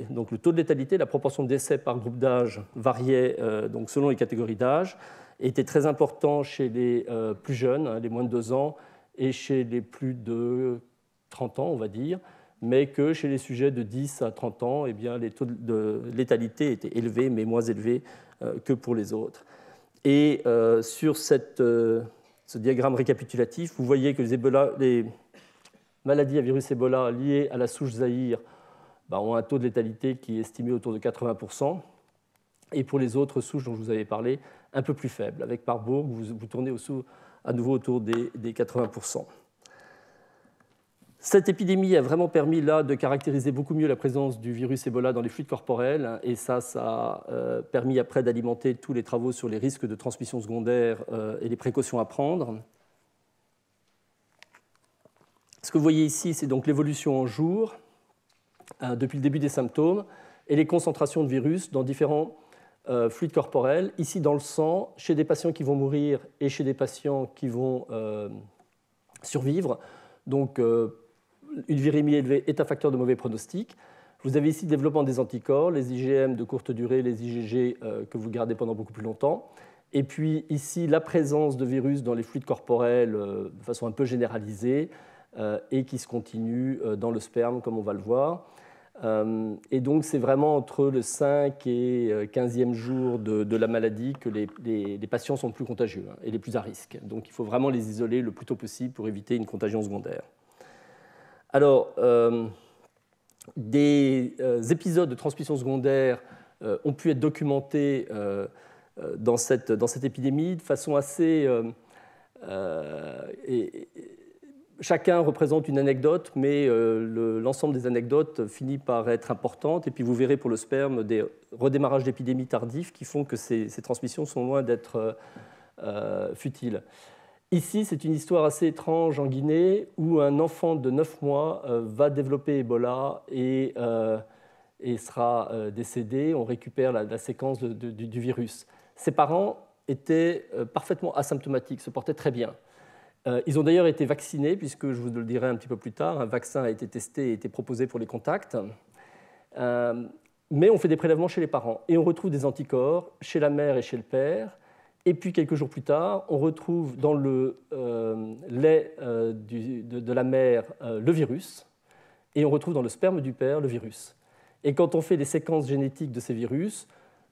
donc le taux de létalité, la proportion de décès par groupe d'âge variait donc selon les catégories d'âge, était très important chez les plus jeunes, les moins de 2 ans, et chez les plus de 30 ans, on va dire, mais que chez les sujets de 10 à 30 ans, eh bien, les taux de létalité étaient élevés, mais moins élevés que pour les autres. Et sur ce diagramme récapitulatif, vous voyez que les maladies à virus Ebola liées à la souche Zaïre ont un taux de létalité qui est estimé autour de 80%. Et pour les autres souches dont je vous avais parlé, un peu plus faible. Avec Marburg, vous tournez à nouveau autour des 80%. Cette épidémie a vraiment permis là de caractériser beaucoup mieux la présence du virus Ebola dans les fluides corporels, et ça a permis après d'alimenter tous les travaux sur les risques de transmission secondaire et les précautions à prendre. Ce que vous voyez ici, c'est donc l'évolution en jours depuis le début des symptômes et les concentrations de virus dans différents fluides corporels, ici dans le sang, chez des patients qui vont mourir et chez des patients qui vont survivre. Donc, une virémie élevée est un facteur de mauvais pronostic. Vous avez ici le développement des anticorps, les IgM de courte durée, les IgG que vous gardez pendant beaucoup plus longtemps. Et puis ici, la présence de virus dans les fluides corporels de façon un peu généralisée et qui se continue dans le sperme, comme on va le voir. Et donc, c'est vraiment entre le 5 et 15e jour de la maladie que les patients sont plus contagieux et les plus à risque. Donc, il faut vraiment les isoler le plus tôt possible pour éviter une contagion secondaire. Alors, des épisodes de transmission secondaire ont pu être documentés dans cette épidémie de façon assez... chacun représente une anecdote, mais l'ensemble des anecdotes finit par être importante. Et puis vous verrez pour le sperme des redémarrages d'épidémies tardifs qui font que ces transmissions sont loin d'être futiles. Ici, c'est une histoire assez étrange en Guinée où un enfant de 9 mois va développer Ebola et sera décédé. On récupère la séquence du virus. Ses parents étaient parfaitement asymptomatiques, se portaient très bien. Ils ont d'ailleurs été vaccinés, puisque je vous le dirai un petit peu plus tard, un vaccin a été testé et été proposé pour les contacts. Mais on fait des prélèvements chez les parents et on retrouve des anticorps chez la mère et chez le père. Et puis quelques jours plus tard, on retrouve dans le lait de la mère le virus et on retrouve dans le sperme du père le virus. Et quand on fait des séquences génétiques de ces virus,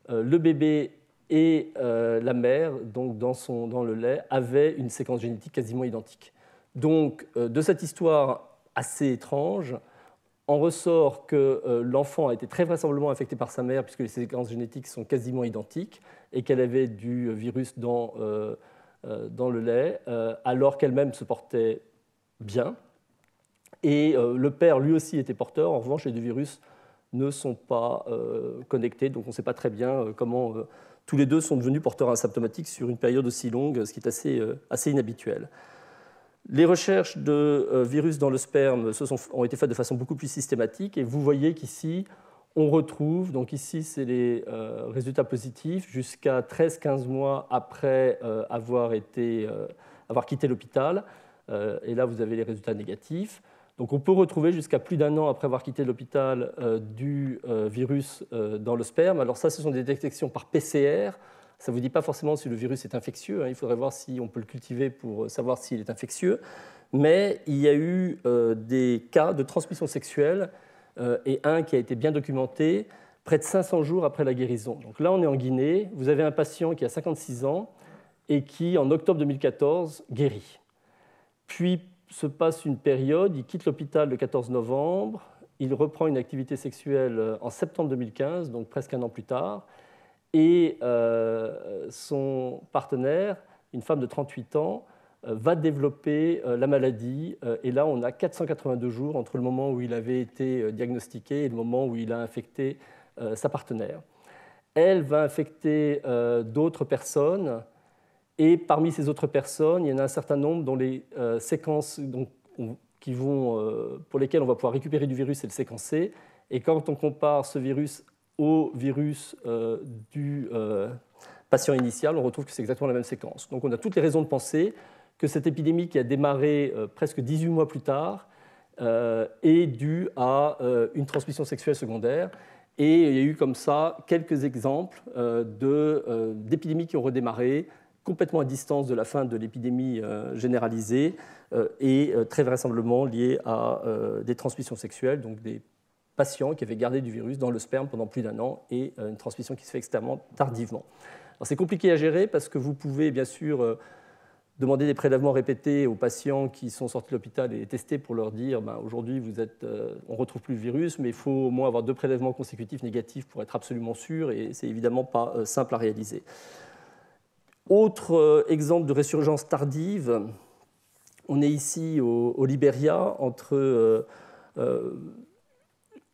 le bébé et la mère, donc dans le lait, avaient une séquence génétique quasiment identique. Donc, de cette histoire assez étrange, en ressort que l'enfant a été très vraisemblablement infecté par sa mère, puisque les séquences génétiques sont quasiment identiques, et qu'elle avait du virus dans le lait, alors qu'elle-même se portait bien. Et le père, lui aussi, était porteur. En revanche, les deux virus ne sont pas connectés, donc on ne sait pas très bien comment... tous les deux sont devenus porteurs asymptomatiques sur une période aussi longue, ce qui est assez inhabituel. Les recherches de virus dans le sperme ont été faites de façon beaucoup plus systématique, et vous voyez qu'ici, on retrouve, donc ici c'est les résultats positifs, jusqu'à 13-15 mois après avoir quitté l'hôpital, et là vous avez les résultats négatifs. Donc on peut retrouver jusqu'à plus d'un an après avoir quitté l'hôpital du virus dans le sperme. Alors ça, ce sont des détections par PCR. Ça ne vous dit pas forcément si le virus est infectieux. Il faudrait voir si on peut le cultiver pour savoir s'il est infectieux. Mais il y a eu des cas de transmission sexuelle et un qui a été bien documenté près de 500 jours après la guérison. Donc là, on est en Guinée. Vous avez un patient qui a 56 ans et qui, en octobre 2014, guérit. Puis se passe une période, il quitte l'hôpital le 14 novembre, il reprend une activité sexuelle en septembre 2015, donc presque un an plus tard, et son partenaire, une femme de 38 ans, va développer la maladie, et là on a 482 jours entre le moment où il avait été diagnostiqué et le moment où il a infecté sa partenaire. Elle va infecter d'autres personnes. Et parmi ces autres personnes, il y en a un certain nombre dont les séquences pour lesquelles on va pouvoir récupérer du virus et le séquencer. Et quand on compare ce virus au virus du patient initial, on retrouve que c'est exactement la même séquence. Donc on a toutes les raisons de penser que cette épidémie qui a démarré presque 18 mois plus tard est due à une transmission sexuelle secondaire. Et il y a eu comme ça quelques exemples d'épidémies qui ont redémarré complètement à distance de la fin de l'épidémie généralisée et très vraisemblablement liées à des transmissions sexuelles, donc des patients qui avaient gardé du virus dans le sperme pendant plus d'un an et une transmission qui se fait extrêmement tardivement. Alors, c'est compliqué à gérer parce que vous pouvez bien sûr demander des prélèvements répétés aux patients qui sont sortis de l'hôpital et les tester pour leur dire aujourd'hui on ne retrouve plus le virus, mais il faut au moins avoir 2 prélèvements consécutifs négatifs pour être absolument sûr, et c'est évidemment pas simple à réaliser. Autre exemple de résurgence tardive, on est ici au Libéria,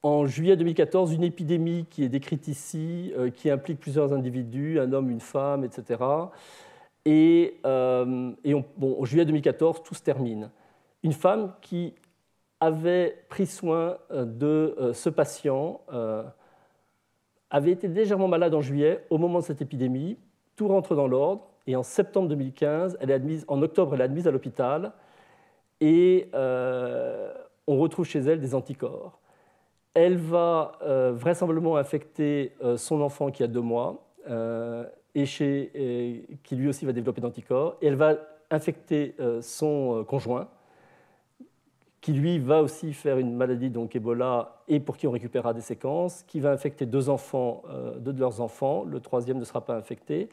en juillet 2014, une épidémie qui est décrite ici, qui implique plusieurs individus, un homme, une femme, etc. Et en juillet 2014, tout se termine. Une femme qui avait pris soin de ce patient avait été légèrement malade en juillet au moment de cette épidémie. Tout rentre dans l'ordre, et en septembre 2015, en octobre, elle est admise à l'hôpital, et on retrouve chez elle des anticorps. Elle va vraisemblablement infecter son enfant qui a 2 mois et qui lui aussi va développer d'anticorps. Et elle va infecter son conjoint qui lui va aussi faire une maladie, donc Ebola, et pour qui on récupérera des séquences, qui va infecter 2 enfants, 2 de leurs enfants. Le 3e ne sera pas infecté.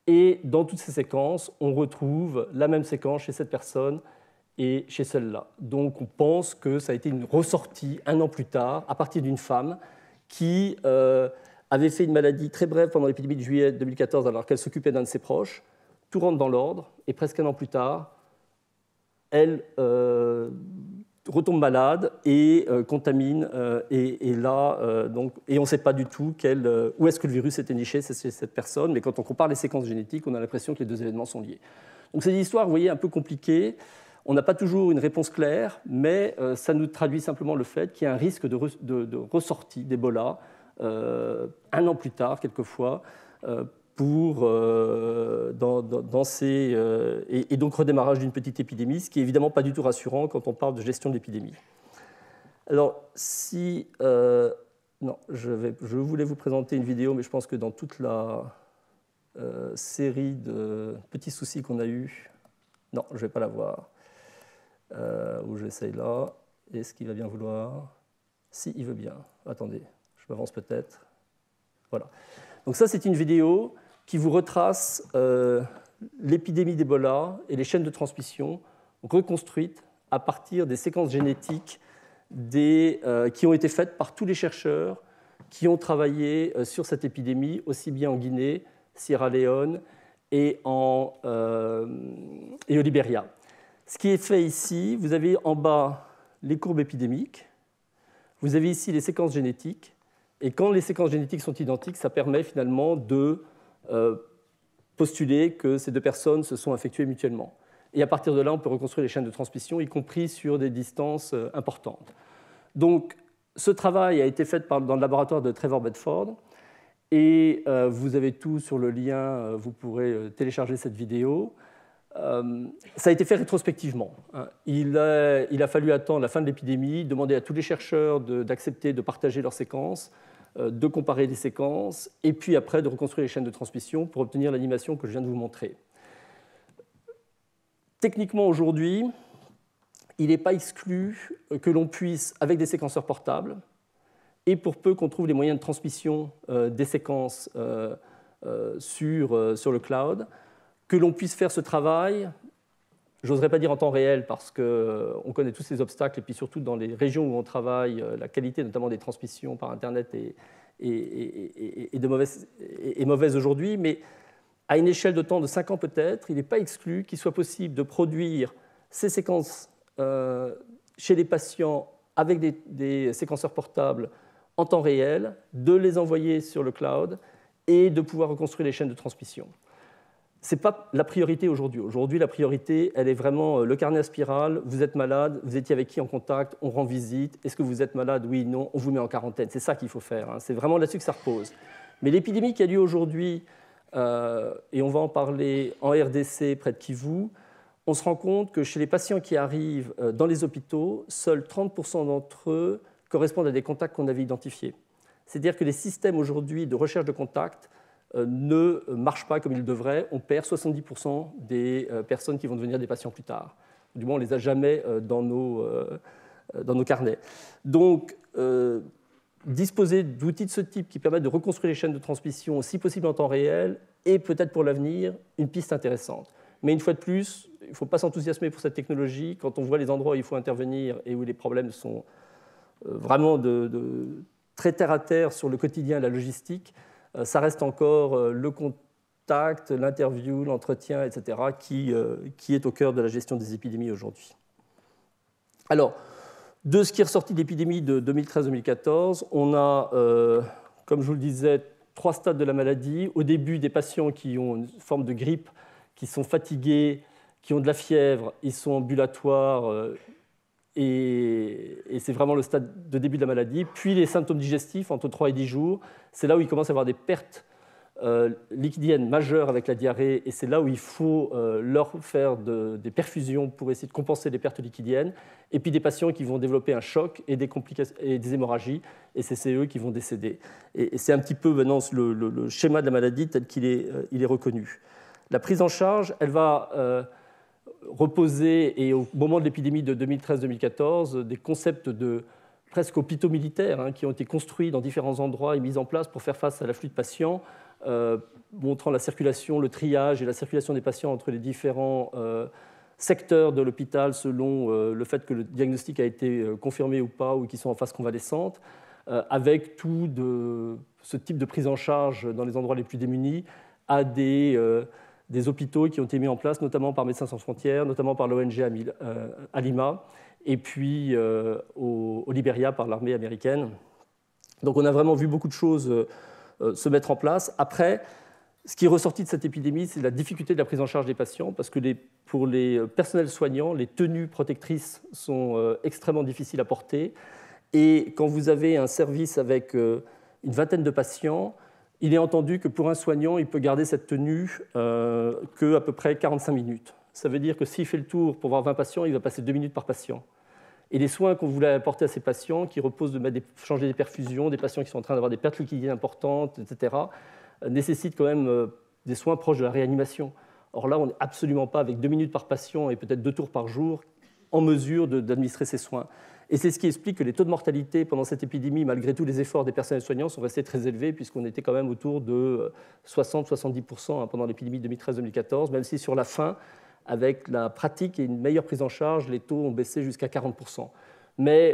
Et dans toutes ces séquences, on retrouve la même séquence chez cette personne et chez celle-là. Donc on pense que ça a été une ressortie 1 an plus tard, à partir d'une femme qui avait fait une maladie très brève pendant l'épidémie de juillet 2014 alors qu'elle s'occupait d'un de ses proches. Tout rentre dans l'ordre et presque 1 an plus tard, elle retombe malade et contamine. Et là, et on ne sait pas du tout où est-ce que le virus était niché chez cette personne, mais quand on compare les séquences génétiques, on a l'impression que les 2 événements sont liés. Donc c'est une histoire, vous voyez, un peu compliquée. On n'a pas toujours une réponse claire, mais ça nous traduit simplement le fait qu'il y a un risque de ressortie d'Ebola 1 an plus tard, quelquefois, et donc redémarrage d'une petite épidémie, ce qui n'est évidemment pas du tout rassurant quand on parle de gestion de l'épidémie. Alors, non, je voulais vous présenter une vidéo, mais je pense que dans toute la série de petits soucis qu'on a eus, non, je ne vais pas la voir. Où j'essaye là. Est-ce qu'il va bien vouloir? Si, il veut bien. Attendez, je m'avance peut-être. Voilà. Donc ça, c'est une vidéo qui vous retrace l'épidémie d'Ebola et les chaînes de transmission reconstruites à partir des séquences génétiques qui ont été faites par tous les chercheurs qui ont travaillé sur cette épidémie, aussi bien en Guinée, Sierra Leone et au Libéria. Ce qui est fait ici, vous avez en bas les courbes épidémiques, vous avez ici les séquences génétiques, et quand les séquences génétiques sont identiques, ça permet finalement de postuler que ces 2 personnes se sont infectuées mutuellement. Et à partir de là, on peut reconstruire les chaînes de transmission, y compris sur des distances importantes. Donc, ce travail a été fait dans le laboratoire de Trevor Bedford, et vous avez tout sur le lien, vous pourrez télécharger cette vidéo. Ça a été fait rétrospectivement. Il a fallu attendre la fin de l'épidémie, demander à tous les chercheurs d'accepter de partager leurs séquences, de comparer les séquences, et puis après de reconstruire les chaînes de transmission pour obtenir l'animation que je viens de vous montrer. Techniquement, aujourd'hui, il n'est pas exclu que l'on puisse, avec des séquenceurs portables, et pour peu qu'on trouve les moyens de transmission des séquences sur le cloud, que l'on puisse faire ce travail, j'oserais pas dire en temps réel parce qu'on connaît tous ces obstacles, et puis surtout dans les régions où on travaille, la qualité notamment des transmissions par Internet est mauvaise aujourd'hui, mais à une échelle de temps de 5 ans peut-être, il n'est pas exclu qu'il soit possible de produire ces séquences chez les patients avec des séquenceurs portables en temps réel, de les envoyer sur le cloud et de pouvoir reconstruire les chaînes de transmission. Ce n'est pas la priorité aujourd'hui. Aujourd'hui, la priorité, elle est vraiment le carnet à spirale. Vous êtes malade, vous étiez avec qui en contact, on rend visite. Est-ce que vous êtes malade? Oui, non, on vous met en quarantaine. C'est ça qu'il faut faire. C'est vraiment là-dessus que ça repose. Mais l'épidémie qui a lieu aujourd'hui, et on va en parler en RDC près de Kivu, on se rend compte que chez les patients qui arrivent dans les hôpitaux, seuls 30% d'entre eux correspondent à des contacts qu'on avait identifiés. C'est-à-dire que les systèmes aujourd'hui de recherche de contacts ne marchent pas comme ils devraient. On perd 70% des personnes qui vont devenir des patients plus tard. Du moins, on ne les a jamais dans nos carnets. Donc, disposer d'outils de ce type qui permettent de reconstruire les chaînes de transmission, si possible en temps réel, et peut-être pour l'avenir, une piste intéressante. Mais une fois de plus, il ne faut pas s'enthousiasmer pour cette technologie. Quand on voit les endroits où il faut intervenir et où les problèmes sont vraiment très terre-à-terre sur le quotidien et la logistique, ça reste encore le contact, l'interview, l'entretien, etc., qui est au cœur de la gestion des épidémies aujourd'hui. Alors, de ce qui est ressorti de l'épidémie de 2013-2014, on a, comme je vous le disais, 3 stades de la maladie. Au début, des patients qui ont une forme de grippe, qui sont fatigués, qui ont de la fièvre, ils sont ambulatoires, et c'est vraiment le stade de début de la maladie. Puis les symptômes digestifs, entre 3 et 10 jours, c'est là où il commence à y avoir des pertes liquidienne majeure avec la diarrhée, et c'est là où il faut leur faire des perfusions pour essayer de compenser les pertes liquidiennes, et puis des patients qui vont développer un choc et des complications et des hémorragies, et c'est eux qui vont décéder. Et c'est un petit peu maintenant le schéma de la maladie tel qu'il est, il est reconnu. La prise en charge, elle va reposer, et au moment de l'épidémie de 2013-2014, des concepts de presque hôpitaux militaires qui ont été construits dans différents endroits et mis en place pour faire face à l'afflux de patients, montrant la circulation, le triage et la circulation des patients entre les différents secteurs de l'hôpital selon le fait que le diagnostic a été confirmé ou pas, ou qu'ils sont en phase convalescente, avec tout ce type de prise en charge dans les endroits les plus démunis, à des hôpitaux qui ont été mis en place, notamment par Médecins sans frontières, notamment par l'ONG à Lima, et puis au Libéria par l'armée américaine. Donc on a vraiment vu beaucoup de choses se mettre en place. Après, ce qui est ressorti de cette épidémie, c'est la difficulté de la prise en charge des patients, parce que pour les personnels soignants, les tenues protectrices sont extrêmement difficiles à porter. Et quand vous avez un service avec une vingtaine de patients, il est entendu que pour un soignant, il peut garder cette tenue qu'à peu près 45 minutes. Ça veut dire que s'il fait le tour pour voir 20 patients, il va passer 2 minutes par patient. Et les soins qu'on voulait apporter à ces patients, qui reposent de changer des perfusions, des patients qui sont en train d'avoir des pertes liquidiennes importantes, etc., nécessitent quand même des soins proches de la réanimation. Or là, on n'est absolument pas, avec 2 minutes par patient et peut-être 2 tours par jour, en mesure d'administrer ces soins. Et c'est ce qui explique que les taux de mortalité pendant cette épidémie, malgré tous les efforts des personnels soignants, sont restés très élevés, puisqu'on était quand même autour de 60-70% pendant l'épidémie 2013-2014, même si sur la fin, avec la pratique et une meilleure prise en charge, les taux ont baissé jusqu'à 40%. Mais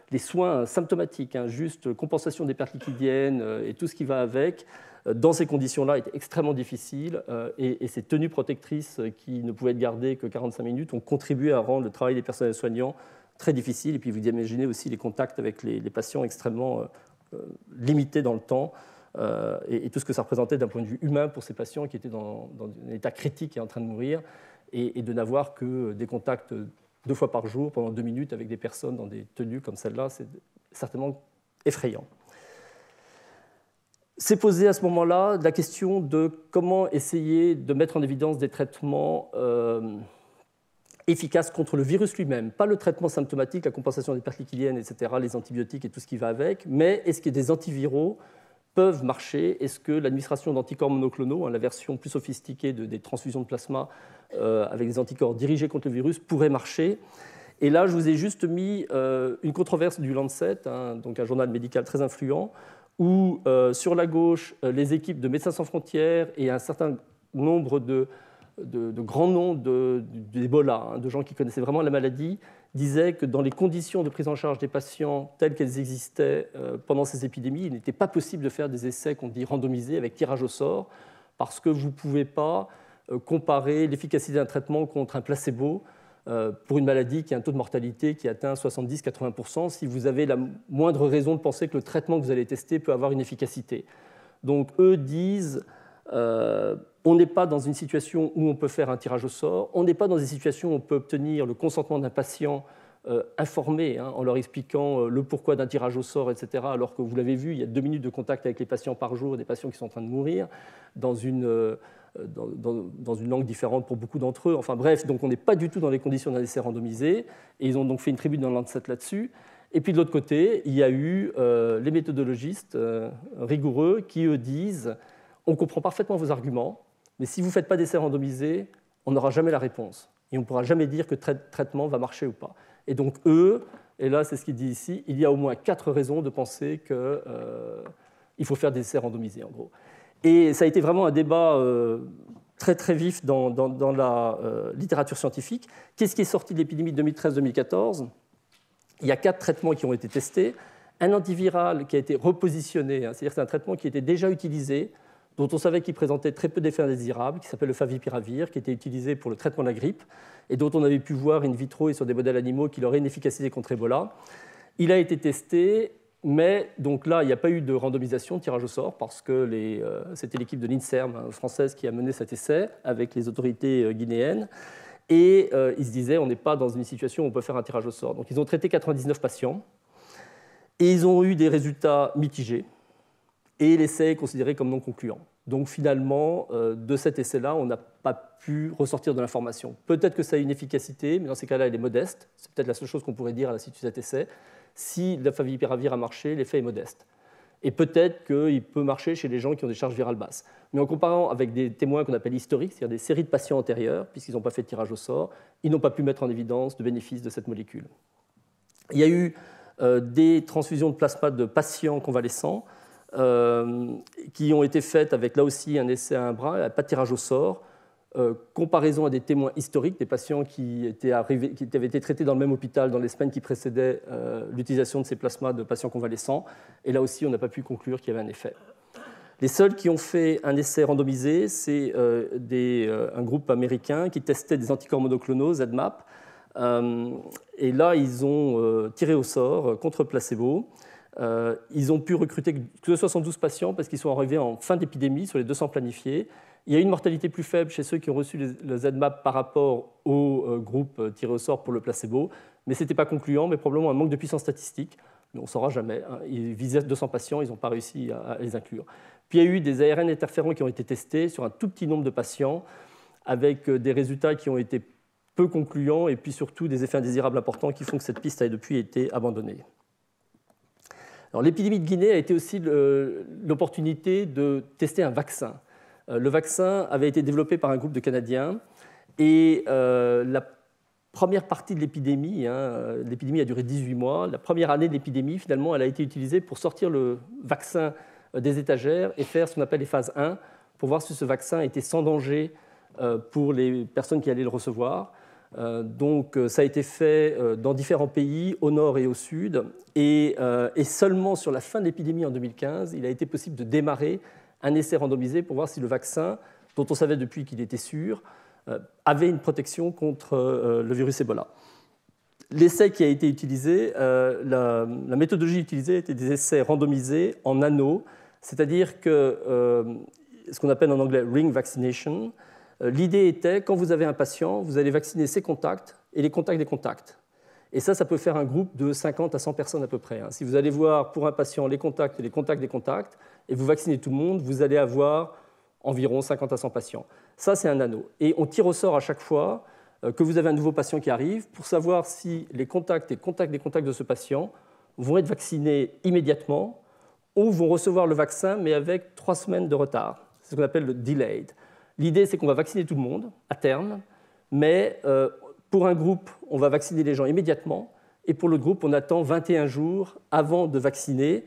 les soins symptomatiques, juste compensation des pertes liquidiennes et tout ce qui va avec, dans ces conditions-là, étaient extrêmement difficiles. Et ces tenues protectrices qui ne pouvaient être gardées que 45 minutes ont contribué à rendre le travail des personnels soignants très difficile. Et puis vous imaginez aussi les contacts avec les patients extrêmement limités dans le temps. Et tout ce que ça représentait d'un point de vue humain pour ces patients qui étaient dans un état critique et en train de mourir, et de n'avoir que des contacts 2 fois par jour pendant 2 minutes avec des personnes dans des tenues comme celle-là, c'est certainement effrayant. s'est posé à ce moment-là la question de comment essayer de mettre en évidence des traitements efficaces contre le virus lui-même, pas le traitement symptomatique, la compensation des pertes liquidiennes, etc., les antibiotiques et tout ce qui va avec, mais est-ce que des antiviraux peuvent marcher? Est-ce que l'administration d'anticorps monoclonaux, la version plus sophistiquée des transfusions de plasma avec des anticorps dirigés contre le virus, pourrait marcher? Et là, je vous ai juste mis une controverse du Lancet, donc un journal médical très influent, où sur la gauche, les équipes de Médecins sans frontières et un certain nombre de grands noms d'Ebola, de gens qui connaissaient vraiment la maladie, disaient que dans les conditions de prise en charge des patients telles qu'elles existaient pendant ces épidémies, il n'était pas possible de faire des essais qu'on dit randomisés avec tirage au sort, parce que vous ne pouvez pas comparer l'efficacité d'un traitement contre un placebo pour une maladie qui a un taux de mortalité qui atteint 70-80%, si vous avez la moindre raison de penser que le traitement que vous allez tester peut avoir une efficacité. Donc eux disent on n'est pas dans une situation où on peut faire un tirage au sort, on n'est pas dans une situation où on peut obtenir le consentement d'un patient informé en leur expliquant le pourquoi d'un tirage au sort, etc., alors que vous l'avez vu, il y a 2 minutes de contact avec les patients par jour, des patients qui sont en train de mourir, dans une langue différente pour beaucoup d'entre eux. Enfin bref, donc on n'est pas du tout dans les conditions d'un essai randomisé, et ils ont donc fait une tribune dans Lancet là-dessus. Et puis de l'autre côté, il y a eu les méthodologistes rigoureux qui, eux, disent on comprend parfaitement vos arguments, mais si vous ne faites pas d'essai randomisé, on n'aura jamais la réponse. Et on ne pourra jamais dire que le traitement va marcher ou pas. Et donc eux, et là c'est ce qu'il dit ici, il y a au moins 4 raisons de penser qu'il faut faire des essais randomisés, en gros. Et ça a été vraiment un débat très très vif dans la littérature scientifique. Qu'est-ce qui est sorti de l'épidémie de 2013-2014 ? Il y a 4 traitements qui ont été testés. Un antiviral qui a été repositionné, c'est-à-dire que c'est un traitement qui était déjà utilisé, dont on savait qu'il présentait très peu d'effets indésirables, qui s'appelle le favipiravir, qui était utilisé pour le traitement de la grippe, et dont on avait pu voir in vitro et sur des modèles animaux qu'il aurait une efficacité contre Ebola. Il a été testé, mais donc là, il n'y a pas eu de randomisation, de tirage au sort, parce que c'était l'équipe de l'INSERM française qui a mené cet essai avec les autorités guinéennes. Et ils se disaient, on n'est pas dans une situation où on peut faire un tirage au sort. Donc ils ont traité 99 patients, et ils ont eu des résultats mitigés, et l'essai est considéré comme non concluant. Donc finalement, de cet essai-là, on n'a pas pu ressortir de l'information. Peut-être que ça a une efficacité, mais dans ces cas-là, elle est modeste. C'est peut-être la seule chose qu'on pourrait dire à la suite de cet essai. Si la favipiravir a marché, l'effet est modeste. Et peut-être qu'il peut marcher chez les gens qui ont des charges virales basses. Mais en comparant avec des témoins qu'on appelle historiques, c'est-à-dire des séries de patients antérieurs, puisqu'ils n'ont pas fait de tirage au sort, ils n'ont pas pu mettre en évidence de bénéfice de cette molécule. Il y a eu des transfusions de plasma de patients convalescents qui ont été faites avec, là aussi, un essai à un bras, pas de tirage au sort, comparaison à des témoins historiques, des patients qui avaient été traités dans le même hôpital dans les semaines qui précédaient l'utilisation de ces plasmas de patients convalescents. Et là aussi, on n'a pas pu conclure qu'il y avait un effet. Les seuls qui ont fait un essai randomisé, c'est un groupe américain qui testait des anticorps monoclonaux, ZMaP. Et là, ils ont tiré au sort contre placebo. Ils ont pu recruter que 72 patients parce qu'ils sont arrivés en fin d'épidémie sur les 200 planifiés. Il y a une mortalité plus faible chez ceux qui ont reçu le ZMaP par rapport au groupe tiré au sort pour le placebo, mais ce n'était pas concluant, mais probablement un manque de puissance statistique. Mais on ne saura jamais. Ils visaient 200 patients, ils n'ont pas réussi à les inclure. Puis il y a eu des ARN interférents qui ont été testés sur un tout petit nombre de patients, avec des résultats qui ont été peu concluants et puis surtout des effets indésirables importants qui font que cette piste a depuis été abandonnée. Alors, l'épidémie de Guinée a été aussi l'opportunité de tester un vaccin. Le vaccin avait été développé par un groupe de Canadiens et la première partie de l'épidémie, l'épidémie a duré 18 mois, la première année de l'épidémie, finalement, elle a été utilisée pour sortir le vaccin des étagères et faire ce qu'on appelle les phases 1 pour voir si ce vaccin était sans danger pour les personnes qui allaient le recevoir. Donc ça a été fait dans différents pays, au nord et au sud, et seulement sur la fin de l'épidémie en 2015, il a été possible de démarrer un essai randomisé pour voir si le vaccin, dont on savait depuis qu'il était sûr, avait une protection contre le virus Ebola. L'essai qui a été utilisé, la méthodologie utilisée était des essais randomisés en anneaux, c'est-à-dire que ce qu'on appelle en anglais ring vaccination. L'idée était, quand vous avez un patient, vous allez vacciner ses contacts et les contacts des contacts. Et ça peut faire un groupe de 50 à 100 personnes à peu près. Si vous allez voir pour un patient les contacts et les contacts des contacts, et vous vaccinez tout le monde, vous allez avoir environ 50 à 100 patients. Ça, c'est un anneau. Et on tire au sort à chaque fois que vous avez un nouveau patient qui arrive pour savoir si les contacts et contacts des contacts de ce patient vont être vaccinés immédiatement ou vont recevoir le vaccin, mais avec 3 semaines de retard. C'est ce qu'on appelle le delayed. L'idée, c'est qu'on va vacciner tout le monde à terme, mais pour un groupe, on va vacciner les gens immédiatement, et pour l'autre groupe, on attend 21 jours avant de vacciner,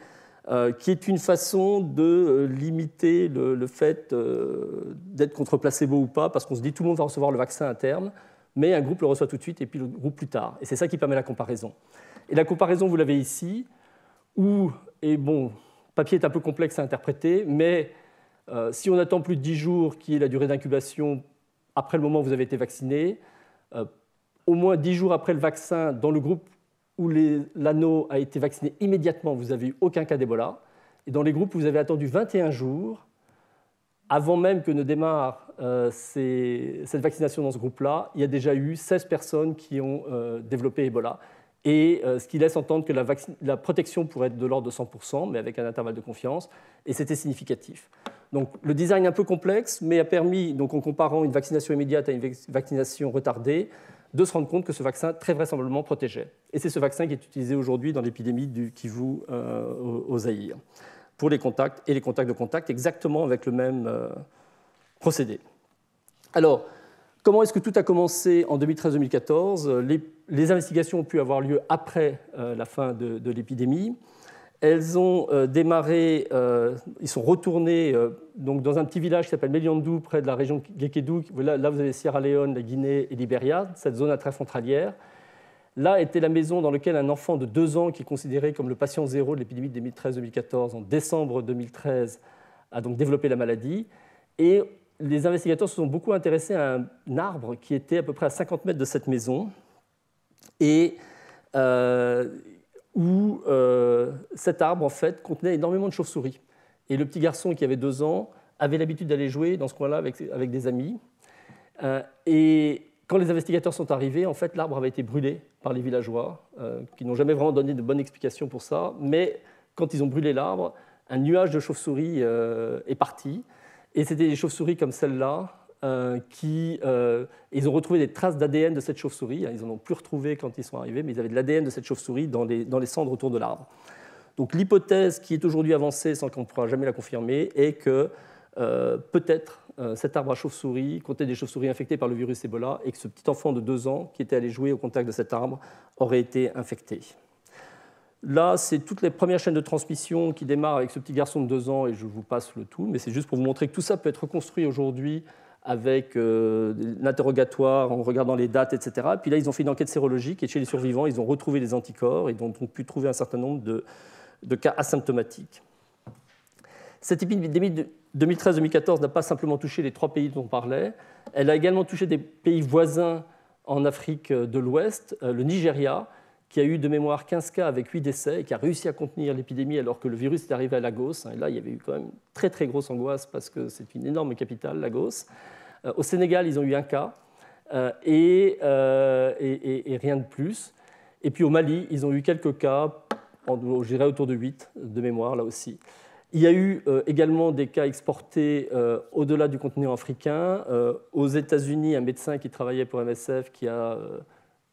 qui est une façon de limiter le fait d'être contre placebo ou pas, parce qu'on se dit que tout le monde va recevoir le vaccin à terme, mais un groupe le reçoit tout de suite et puis le groupe plus tard. Et c'est ça qui permet la comparaison. Et la comparaison, vous l'avez ici, où, et bon, le papier est un peu complexe à interpréter, mais si on attend plus de 10 jours, qui est la durée d'incubation après le moment où vous avez été vacciné, au moins 10 jours après le vaccin, dans le groupe où l'anneau a été vacciné immédiatement, vous n'avez eu aucun cas d'Ebola. Et dans les groupes où vous avez attendu 21 jours, avant même que ne démarre cette vaccination dans ce groupe-là, il y a déjà eu 16 personnes qui ont développé Ebola. Et ce qui laisse entendre que la protection pourrait être de l'ordre de 100%, mais avec un intervalle de confiance, et c'était significatif. Donc le design est un peu complexe, mais a permis, donc, en comparant une vaccination immédiate à une vaccination retardée, de se rendre compte que ce vaccin très vraisemblablement protégeait. Et c'est ce vaccin qui est utilisé aujourd'hui dans l'épidémie du Kivu au Zaïre, pour les contacts et les contacts de contact, exactement avec le même procédé. Alors, comment est-ce que tout a commencé en 2013-2014 ? Les investigations ont pu avoir lieu après la fin de l'épidémie. Elles ont démarré, ils sont retournés donc dans un petit village qui s'appelle Meliandou, près de la région de Gekedou. Là, vous avez Sierra Leone, la Guinée et Libéria, cette zone intrafrontalière. Là était la maison dans laquelle un enfant de 2 ans, qui est considéré comme le patient zéro de l'épidémie de 2013-2014, en décembre 2013, a donc développé la maladie. Et les investigateurs se sont beaucoup intéressés à un arbre qui était à peu près à 50 mètres de cette maison, et où cet arbre, en fait, contenait énormément de chauves-souris. Et le petit garçon qui avait 2 ans avait l'habitude d'aller jouer dans ce coin-là avec des amis. Et quand les investigateurs sont arrivés, en fait, l'arbre avait été brûlé par les villageois, qui n'ont jamais vraiment donné de bonne explication pour ça. Mais quand ils ont brûlé l'arbre, un nuage de chauves-souris est parti. Et c'était des chauves-souris comme celle-là, ils ont retrouvé des traces d'ADN de cette chauve-souris. Ils n'en ont plus retrouvé quand ils sont arrivés, mais ils avaient de l'ADN de cette chauve-souris dans les cendres autour de l'arbre. Donc l'hypothèse qui est aujourd'hui avancée, sans qu'on ne pourra jamais la confirmer, est que peut-être cet arbre à chauve-souris contenait des chauves-souris infectées par le virus Ebola et que ce petit enfant de 2 ans qui était allé jouer au contact de cet arbre aurait été infecté. Là, c'est toutes les premières chaînes de transmission qui démarrent avec ce petit garçon de 2 ans, et je vous passe le tout, mais c'est juste pour vous montrer que tout ça peut être reconstruit aujourd'hui avec l'interrogatoire, en regardant les dates, etc. Puis là, ils ont fait une enquête sérologique, et chez les survivants, ils ont retrouvé les anticorps, et ont donc pu trouver un certain nombre de cas asymptomatiques. Cette épidémie de 2013-2014 n'a pas simplement touché les 3 pays dont on parlait, elle a également touché des pays voisins en Afrique de l'Ouest, le Nigeria, qui a eu de mémoire 15 cas avec 8 décès et qui a réussi à contenir l'épidémie alors que le virus est arrivé à Lagos. Et là, il y avait eu quand même une très très grosse angoisse parce que c'est une énorme capitale, Lagos. Au Sénégal, ils ont eu 1 cas et rien de plus. Et puis au Mali, ils ont eu quelques cas, je dirais autour de 8 de mémoire, là aussi. Il y a eu également des cas exportés au-delà du continent africain. Aux États-Unis, un médecin qui travaillait pour MSF qui a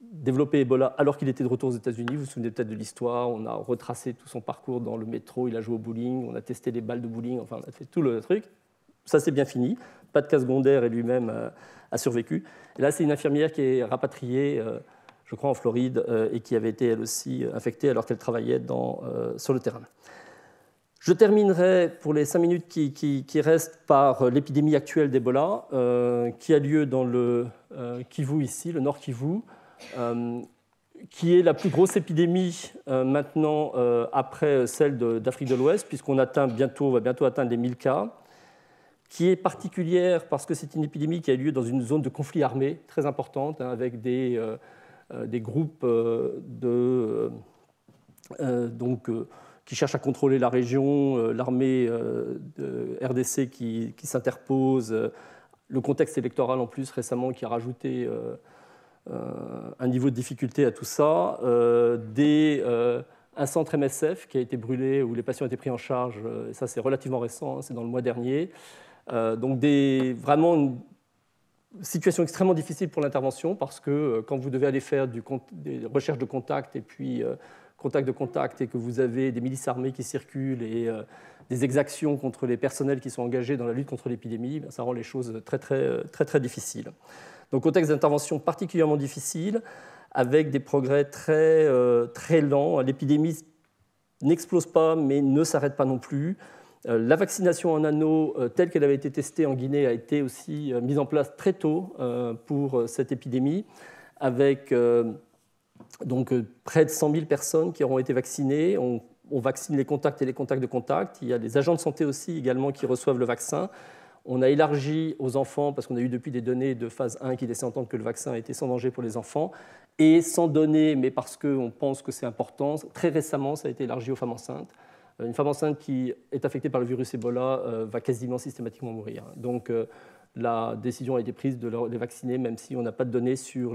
développé Ebola alors qu'il était de retour aux États-Unis. Vous vous souvenez peut-être de l'histoire. On a retracé tout son parcours dans le métro. Il a joué au bowling. On a testé les balles de bowling. Enfin, on a fait tout le truc. Ça, c'est bien fini. Pas de cas secondaires et lui-même a survécu. Et là, c'est une infirmière qui est rapatriée, je crois, en Floride et qui avait été, elle aussi, infectée alors qu'elle travaillait sur le terrain. Je terminerai pour les 5 minutes qui restent par l'épidémie actuelle d'Ebola, qui a lieu dans le Kivu Ici, le Nord Kivu, qui est la plus grosse épidémie maintenant après celle d'Afrique de l'Ouest, puisqu'on va bientôt atteindre les 1000 cas, qui est particulière parce que c'est une épidémie qui a lieu dans une zone de conflit armé très importante, avec des groupes qui cherchent à contrôler la région, l'armée de RDC qui s'interpose, le contexte électoral en plus récemment qui a rajouté un niveau de difficulté à tout ça, un centre MSF qui a été brûlé où les patients étaient pris en charge, et ça c'est relativement récent, c'est dans le mois dernier. Donc vraiment une situation extrêmement difficile pour l'intervention parce que quand vous devez aller faire des recherches de contact et puis contact de contact et que vous avez des milices armées qui circulent et des exactions contre les personnels qui sont engagés dans la lutte contre l'épidémie, ça rend les choses très, très, très, très difficiles. Donc, contexte d'intervention particulièrement difficile, avec des progrès très, très lents. L'épidémie n'explose pas, mais ne s'arrête pas non plus. La vaccination en anneau, telle qu'elle avait été testée en Guinée, a été aussi mise en place très tôt pour cette épidémie, avec donc près de 100 000 personnes qui auront été vaccinées. On vaccine les contacts et les contacts de contact. Il y a des agents de santé aussi également qui reçoivent le vaccin. On a élargi aux enfants, parce qu'on a eu depuis des données de phase 1 qui laissaient entendre que le vaccin était sans danger pour les enfants, et sans données, mais parce qu'on pense que c'est important, très récemment, ça a été élargi aux femmes enceintes. Une femme enceinte qui est affectée par le virus Ebola va quasiment systématiquement mourir. Donc la décision a été prise de les vacciner, même si on n'a pas de données sur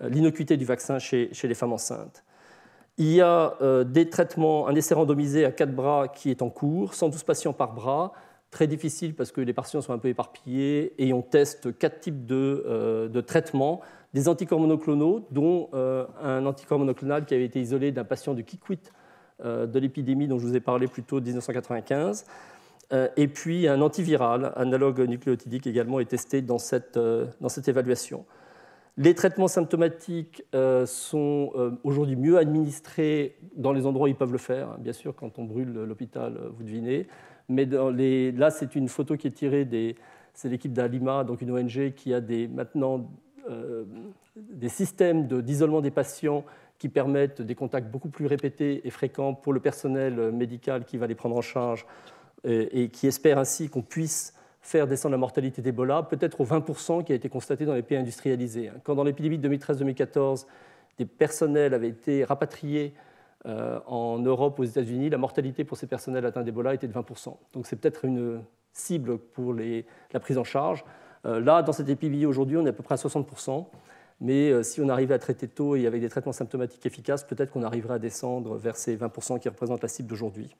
l'innocuité du vaccin chez les femmes enceintes. Il y a des traitements, un essai randomisé à 4 bras qui est en cours, 112 patients par bras, très difficile parce que les patients sont un peu éparpillés et on teste 4 types de traitements, des anticorps monoclonaux, dont un anticorps monoclonal qui avait été isolé d'un patient du Kikwit de l'épidémie dont je vous ai parlé plus tôt, 1995, et puis un antiviral, analogue nucléotidique également est testé dans cette évaluation. Les traitements symptomatiques sont aujourd'hui mieux administrés dans les endroits où ils peuvent le faire. Bien sûr, quand on brûle l'hôpital, vous devinez. Mais là, c'est une photo qui est tirée c'est l'équipe d'Alima, donc une ONG qui a maintenant des systèmes d'isolement des patients qui permettent des contacts beaucoup plus répétés et fréquents pour le personnel médical qui va les prendre en charge et qui espère ainsi qu'on puisse faire descendre la mortalité d'Ebola, peut-être au 20% qui a été constaté dans les pays industrialisés. Quand dans l'épidémie de 2013-2014, des personnels avaient été rapatriés en Europe, aux États-Unis, la mortalité pour ces personnels atteints d'Ebola était de 20%. Donc c'est peut-être une cible pour la prise en charge. Là, dans cette épidémie aujourd'hui, on est à peu près à 60%. Mais si on arrivait à traiter tôt et avec des traitements symptomatiques efficaces, peut-être qu'on arriverait à descendre vers ces 20% qui représentent la cible d'aujourd'hui.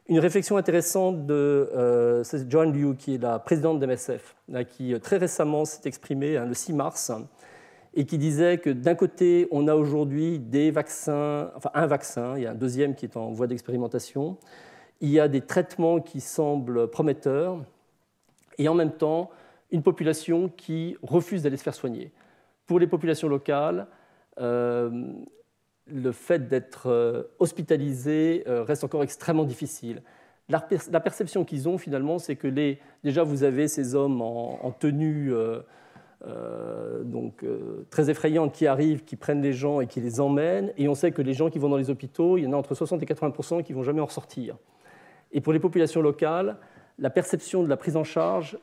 Une réflexion intéressante de Joanne Liu, qui est la présidente de MSF, qui très récemment s'est exprimée le 6 mars, et qui disait que d'un côté, on a aujourd'hui des vaccins, enfin un vaccin, il y a un deuxième qui est en voie d'expérimentation, il y a des traitements qui semblent prometteurs, et en même temps, une population qui refuse d'aller se faire soigner. Pour les populations locales, le fait d'être hospitalisé reste encore extrêmement difficile. La perception qu'ils ont finalement, c'est que déjà vous avez ces hommes en tenue très effrayante qui arrivent, qui prennent les gens et qui les emmènent, et on sait que les gens qui vont dans les hôpitaux, il y en a entre 60 et 80% qui ne vont jamais en ressortir. Et pour les populations locales, la perception de la prise en charge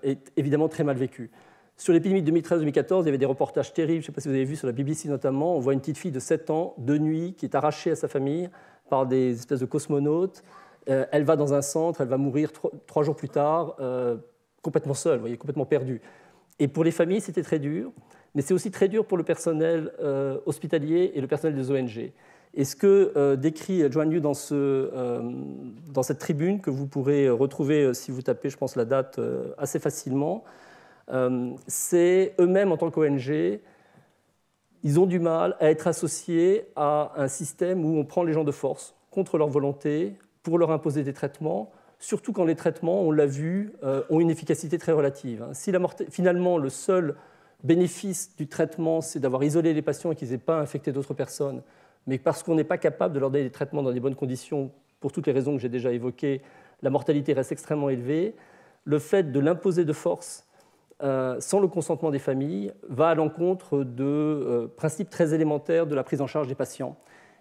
est évidemment très mal vécue. Sur l'épidémie de 2013-2014, il y avait des reportages terribles, je ne sais pas si vous avez vu sur la BBC notamment, on voit une petite fille de 7 ans, de nuit, qui est arrachée à sa famille par des espèces de cosmonautes. Elle va dans un centre, elle va mourir 3 jours plus tard, complètement seule, vous voyez, complètement perdue. Et pour les familles, c'était très dur, mais c'est aussi très dur pour le personnel hospitalier et le personnel des ONG. Et ce que décrit Joanne Liu dans cette tribune, que vous pourrez retrouver si vous tapez, je pense, la date assez facilement, c'est eux-mêmes, en tant qu'ONG, ils ont du mal à être associés à un système où on prend les gens de force, contre leur volonté, pour leur imposer des traitements, surtout quand les traitements, on l'a vu, ont une efficacité très relative. Si finalement, le seul bénéfice du traitement, c'est d'avoir isolé les patients et qu'ils n'aient pas infecté d'autres personnes, mais parce qu'on n'est pas capable de leur donner des traitements dans des bonnes conditions, pour toutes les raisons que j'ai déjà évoquées, la mortalité reste extrêmement élevée. Le fait de l'imposer de force, sans le consentement des familles, va à l'encontre de principes très élémentaires de la prise en charge des patients.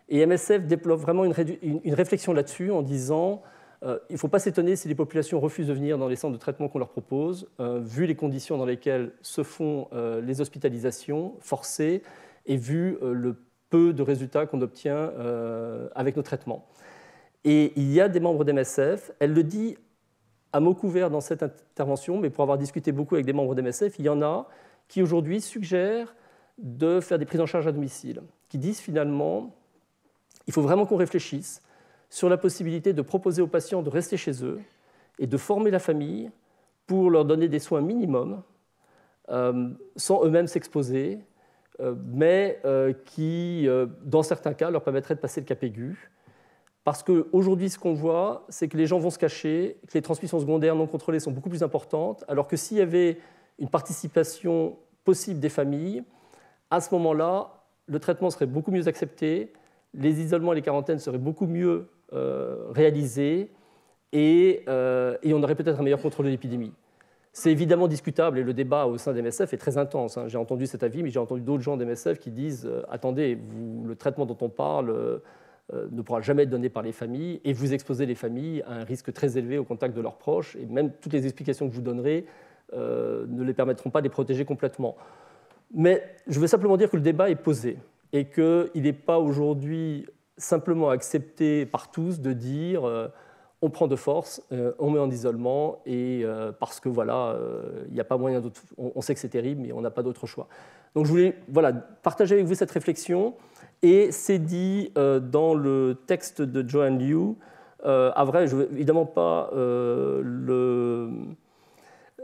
Et MSF développe vraiment une réflexion là-dessus en disant il ne faut pas s'étonner si les populations refusent de venir dans les centres de traitement qu'on leur propose, vu les conditions dans lesquelles se font les hospitalisations forcées et vu le peu de résultats qu'on obtient avec nos traitements. Et il y a des membres d'MSF, elle le dit à mots couverts dans cette intervention, mais pour avoir discuté beaucoup avec des membres d'MSF, il y en a qui aujourd'hui suggèrent de faire des prises en charge à domicile, qui disent finalement il faut vraiment qu'on réfléchisse sur la possibilité de proposer aux patients de rester chez eux et de former la famille pour leur donner des soins minimums, sans eux-mêmes s'exposer, mais qui, dans certains cas, leur permettraient de passer le cap aigu. Parce qu'aujourd'hui, ce qu'on voit, c'est que les gens vont se cacher, que les transmissions secondaires non contrôlées sont beaucoup plus importantes, alors que s'il y avait une participation possible des familles, à ce moment-là, le traitement serait beaucoup mieux accepté, les isolements et les quarantaines seraient beaucoup mieux réalisés, et on aurait peut-être un meilleur contrôle de l'épidémie. C'est évidemment discutable, et le débat au sein d'MSF est très intense. J'ai entendu cet avis, mais j'ai entendu d'autres gens d'MSF qui disent « Attendez, le traitement dont on parle ne pourra jamais être donné par les familles, et vous exposez les familles à un risque très élevé au contact de leurs proches, et même toutes les explications que je vous donnerai ne les permettront pas de les protéger complètement. » Mais je veux simplement dire que le débat est posé, et qu'il n'est pas aujourd'hui simplement accepté par tous de dire on prend de force, on met en isolement, et parce que voilà, il n'y a pas moyen d'autre. On sait que c'est terrible, mais on n'a pas d'autre choix. Donc je voulais partager avec vous cette réflexion, et c'est dit dans le texte de Joanne Liu. À vrai, je ne vais évidemment pas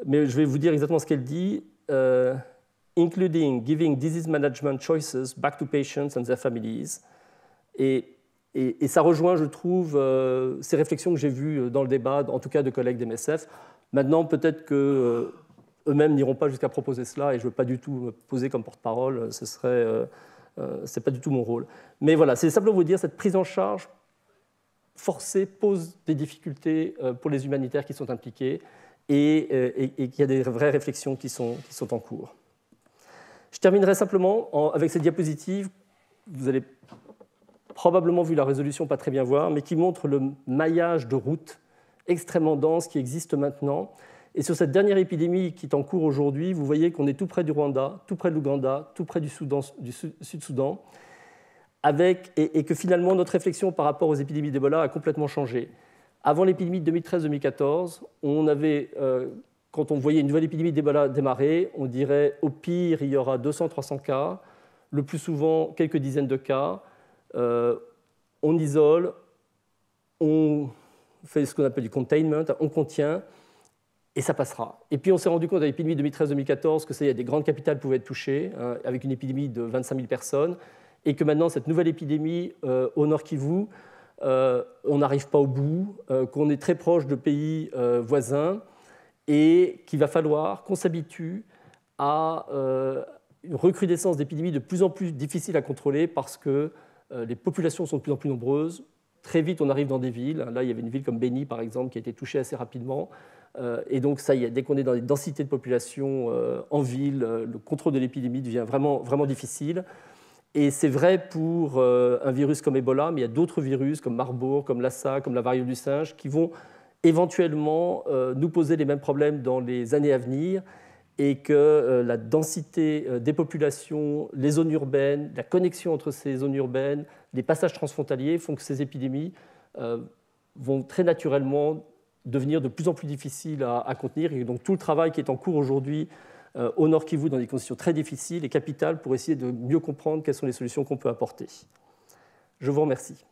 mais je vais vous dire exactement ce qu'elle dit. Including giving disease management choices back to patients and their families. Et ça rejoint, je trouve, ces réflexions que j'ai vues dans le débat, en tout cas de collègues d'MSF. Maintenant, peut-être qu'eux-mêmes n'iront pas jusqu'à proposer cela, et je ne veux pas du tout me poser comme porte-parole, c'est pas du tout mon rôle. Mais voilà, c'est simplement vous dire, cette prise en charge forcée pose des difficultés pour les humanitaires qui sont impliqués, et qu'il y a des vraies réflexions qui sont en cours. Je terminerai simplement avec cette diapositive. Vous avez probablement vu la résolution, pas très bien voir, mais qui montre le maillage de routes extrêmement dense qui existe maintenant. Et sur cette dernière épidémie qui est en cours aujourd'hui, vous voyez qu'on est tout près du Rwanda, tout près de l'Ouganda, tout près du Sud-Soudan, et que finalement notre réflexion par rapport aux épidémies d'Ebola a complètement changé. Avant l'épidémie de 2013-2014, quand on voyait une nouvelle épidémie d'Ebola démarrer, on dirait au pire, il y aura 200-300 cas, le plus souvent quelques dizaines de cas. On isole, on fait ce qu'on appelle du containment, on contient, et ça passera. Et puis on s'est rendu compte à l'épidémie 2013-2014 que ça y a des grandes capitales pouvaient être touchées, hein, avec une épidémie de 25 000 personnes, et que maintenant cette nouvelle épidémie au Nord Kivu, on n'arrive pas au bout, qu'on est très proche de pays voisins, et qu'il va falloir qu'on s'habitue à une recrudescence d'épidémies de plus en plus difficile à contrôler parce que les populations sont de plus en plus nombreuses. Très vite, on arrive dans des villes. Là, il y avait une ville comme Beni, par exemple, qui a été touchée assez rapidement. Et donc, ça y est, dès qu'on est dans des densités de population en ville, le contrôle de l'épidémie devient vraiment, vraiment difficile. Et c'est vrai pour un virus comme Ebola, mais il y a d'autres virus comme Marburg, comme Lassa, comme la variole du singe, qui vont éventuellement nous poser les mêmes problèmes dans les années à venir, et que la densité des populations, les zones urbaines, la connexion entre ces zones urbaines, les passages transfrontaliers font que ces épidémies vont très naturellement devenir de plus en plus difficiles à contenir. Et donc tout le travail qui est en cours aujourd'hui au Nord Kivu dans des conditions très difficiles est capital pour essayer de mieux comprendre quelles sont les solutions qu'on peut apporter. Je vous remercie.